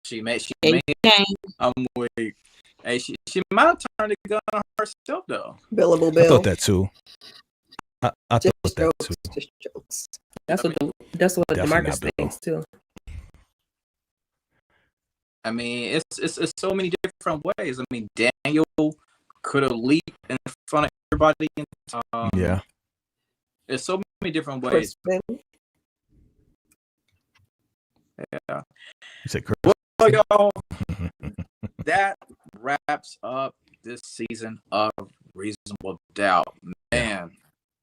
S1: She made.
S2: Okay.
S1: I'm weak. Hey, she might have turned the gun on herself though.
S3: Billable
S5: I
S3: Bill.
S5: thought that too. I thought
S3: Just
S5: that
S3: jokes.
S5: too.
S3: Just jokes.
S4: That's what
S5: Definitely
S4: DeMarcus
S5: not Bill.
S4: thinks too.
S1: I mean, it's so many different ways. I mean, Daniel could have leaped in front of everybody.
S5: Yeah.
S1: There's so many different ways.
S3: Crispin.
S1: Yeah.
S5: You said Chris.
S1: Well, y'all, that wraps up this season of Reasonable Doubt. Man,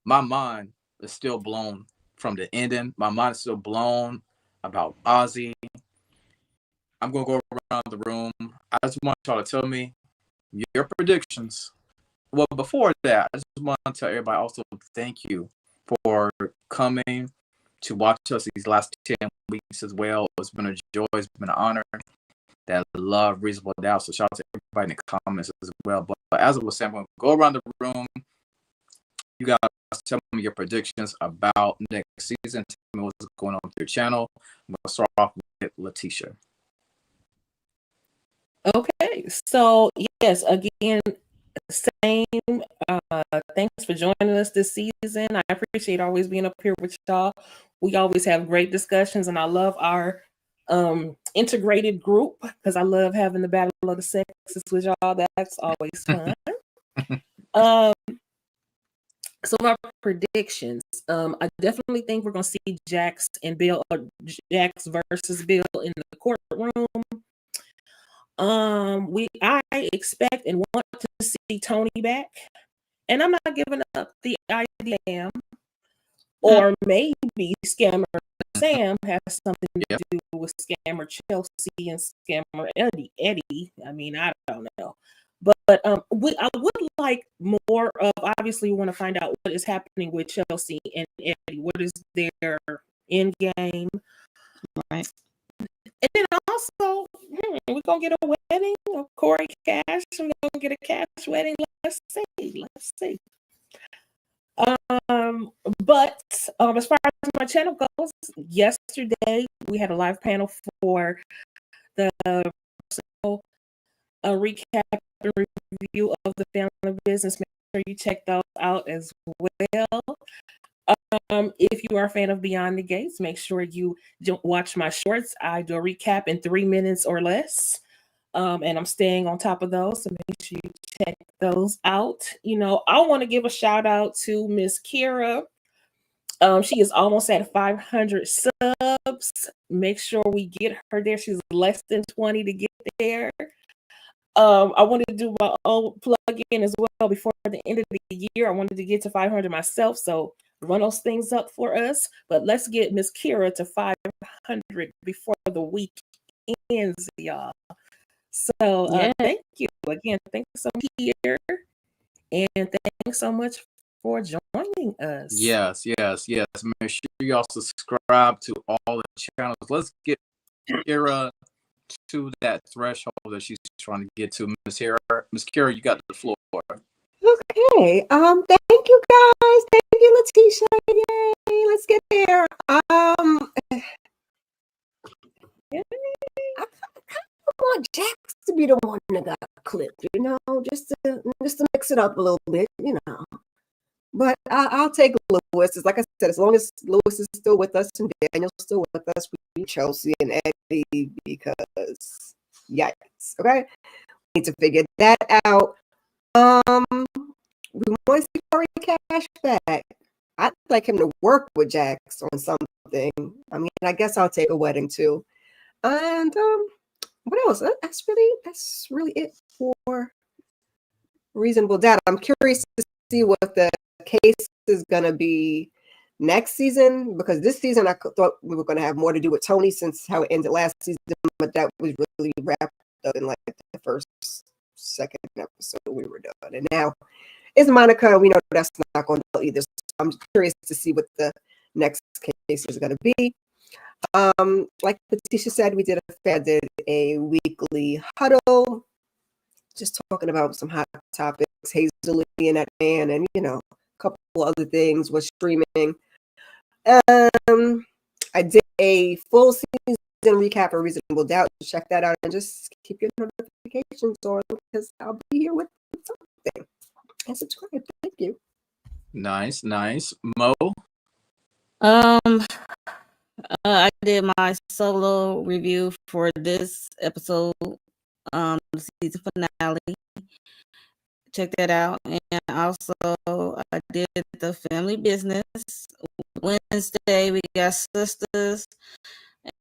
S1: my mind is still blown from the ending. My mind is still blown about Ozzie. I'm going to go around the room. I just want y'all to tell me your predictions. Well, before that, I just want to tell everybody also thank you for coming to watch us these last 10 weeks as well. It's been a joy. It's been an honor. That love Reasonable Doubt. So shout out to everybody in the comments as well. But as I was saying, I'm going to go around the room. You guys tell me your predictions about next season. Tell me what's going on with your channel. I'm going to start off with Letitia.
S4: Okay, so yes, again, same. Thanks for joining us this season. I appreciate always being up here with y'all. We always have great discussions, and I love our integrated group because I love having the battle of the sexes with y'all. That's always fun. So my predictions. I definitely think we're gonna see Jax and Bill, or Jax versus Bill in the courtroom. I expect and want to see Tony back, and I'm not giving up the idea. Or maybe Scammer Sam has something to do with Scammer Chelsea and Scammer Eddie. I mean, I don't know. But I would like more of, obviously we want to find out what is happening with Chelsea and Eddie. What is their end game?
S2: Right.
S4: And then also, we're going to get a wedding of Corey Cash. We're going to get a Cash wedding. Let's see. But as far as my channel goes, yesterday we had a live panel for the recap and review of the family business. Make sure you check those out as well. If you are a fan of Beyond the Gates, make sure you watch my shorts. I do a recap in 3 minutes or less. And I'm staying on top of those, so make sure you check those out. You know, I want to give a shout out to Miss Kira. She is almost at 500 subs. Make sure we get her there. She's less than 20 to get there. I wanted to do my own plug-in as well before the end of the year. I wanted to get to 500 myself, so run those things up for us. But let's get Miss Kira to 500 before the week ends, y'all. So thank you again. Thanks so much here, and thanks so much for joining us.
S1: Yes. Make sure y'all subscribe to all the channels. Let's get Kira to that threshold that she's trying to get to. Miss Kira, you got the floor.
S3: Okay. Thank you guys. Thank you, Letitia. Yay. Let's get there. I want Jax to be the one that got clipped, just to mix it up a little bit, But I'll take Lewis. It's like I said, as long as Lewis is still with us and Daniel's still with us, we do Chelsea and Eddie because yikes. Okay, we need to figure that out. We want to see Corey Cash back. I'd like him to work with Jax on something. I mean, I guess I'll take a wedding too. And what else? That's really it for Reasonable Doubt. I'm curious to see what the case is gonna be next season, because this season I thought we were gonna have more to do with Tony since how it ended last season, but that was really wrapped up in like the second episode we were done. And now it's Monica. We know that's not going to either. So I'm curious to see what the next case is going to be. Like Patricia said, we did a weekly huddle, just talking about some hot topics, Hazel Lee and that man, and a couple other things. Was streaming. I did a full season recap of Reasonable Doubt. Check that out and just keep your notifications on because I'll be here with something. And subscribe. Thank you.
S1: Nice. Mo?
S2: I did my solo review for this episode, season finale. Check that out. And also, I did the family business. Wednesday, we got sisters.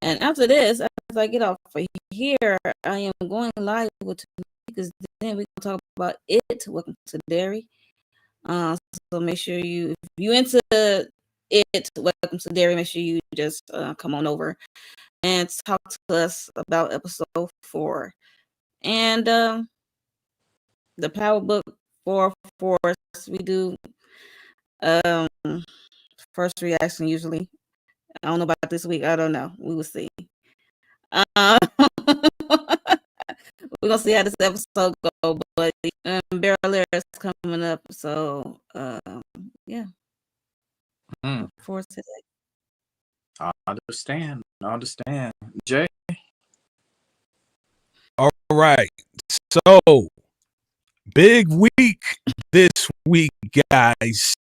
S2: And after this, as I get off of here, I am going live with because then we're gonna talk about it. Welcome to Dairy. So make sure if you into it, Welcome to Dairy, make sure you just come on over and talk to us about episode 4. And the Power Book 4 we do first reaction usually. I don't know about this week. I don't know. We will see. We're gonna see how this episode go, but Barrel is coming up, so yeah. For today.
S1: I understand. Jay?
S5: All right. So, big week this week, guys.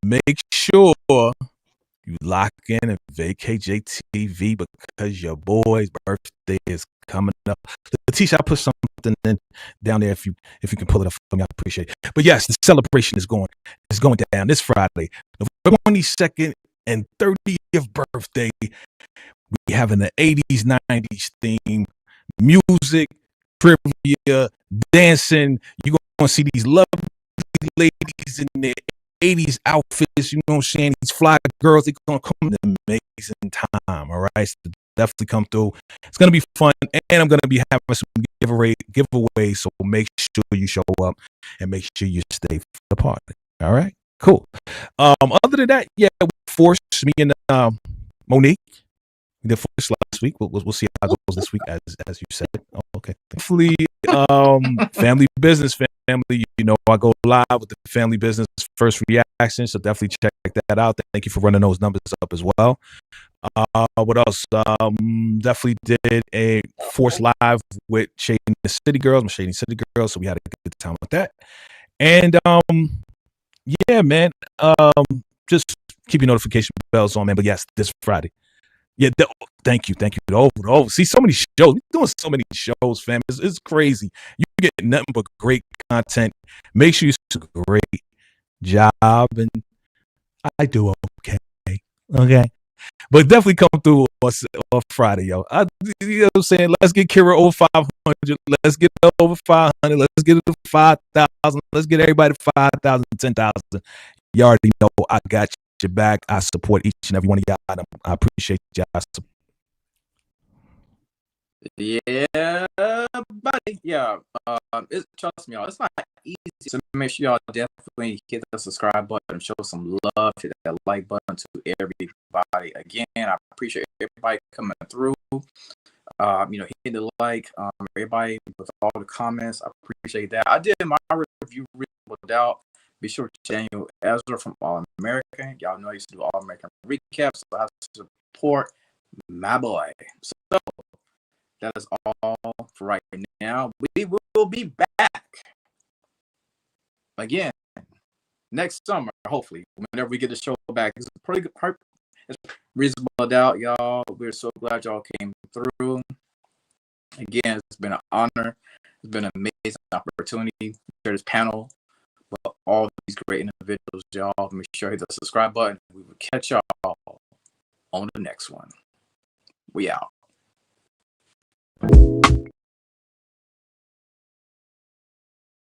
S5: Make sure you lock in and vacate JTV because your boy's birthday is coming up. Letitia, I put something in down there if you can pull it up for me. I appreciate it. But yes, the celebration is going down this Friday, November 22nd and 30th birthday. We having the 80s, 90s theme, music, trivia, dancing. You're gonna see these lovely ladies in their 80s outfits, you know what I'm saying? These fly girls, they're gonna come in an amazing time. All right. So definitely come through. It's gonna be fun, and I'm gonna be having some giveaways. So make sure you show up and make sure you stay for the party. All right, cool. Other than that, yeah, we forced me and Monique. We did Force last week. We'll see how it goes this week, as you said. Oh, okay. Hopefully, family business, family. I go live with the family business first reaction, so definitely check that out. Thank you for running those numbers up as well. What else? Definitely did a Force Live with Shading the City Girls. I'm Shading City Girls, so we had a good time with that. And yeah, man. Just keep your notification bells on, man. But yes, this Friday. Yeah, thank you. Over. See, so many shows. We're doing so many shows, fam. It's crazy. You get nothing but great content. Make sure you do a great job, and I do okay. But definitely come through on Friday, yo. You know what I'm saying? Let's get Kira over 500. Let's get over 500. Let's get it to 5,000. Let's get everybody to 5,000, 10,000. You already know I got your back. I support each and every one of y'all. I appreciate y'all.
S1: Yeah, buddy. Yeah. Trust me, y'all. It's not easy. So make sure y'all definitely hit the subscribe button, show some love, hit that like button to everybody. Again, I appreciate everybody coming through. Hit the like. Everybody with all the comments, I appreciate that. I did my review without. Be sure to Daniel Ezra from All American. Y'all know I used to do All American recaps, so I support my boy. So that is all for right now. We will be back again next summer, hopefully, whenever we get the show back. It's a pretty good part. It's reasonable doubt, y'all. We're so glad y'all came through. Again, it's been an honor. It's been an amazing opportunity to share this panel with all these great individuals, y'all. Make sure you hit the subscribe button. We will catch y'all on the next one. We out.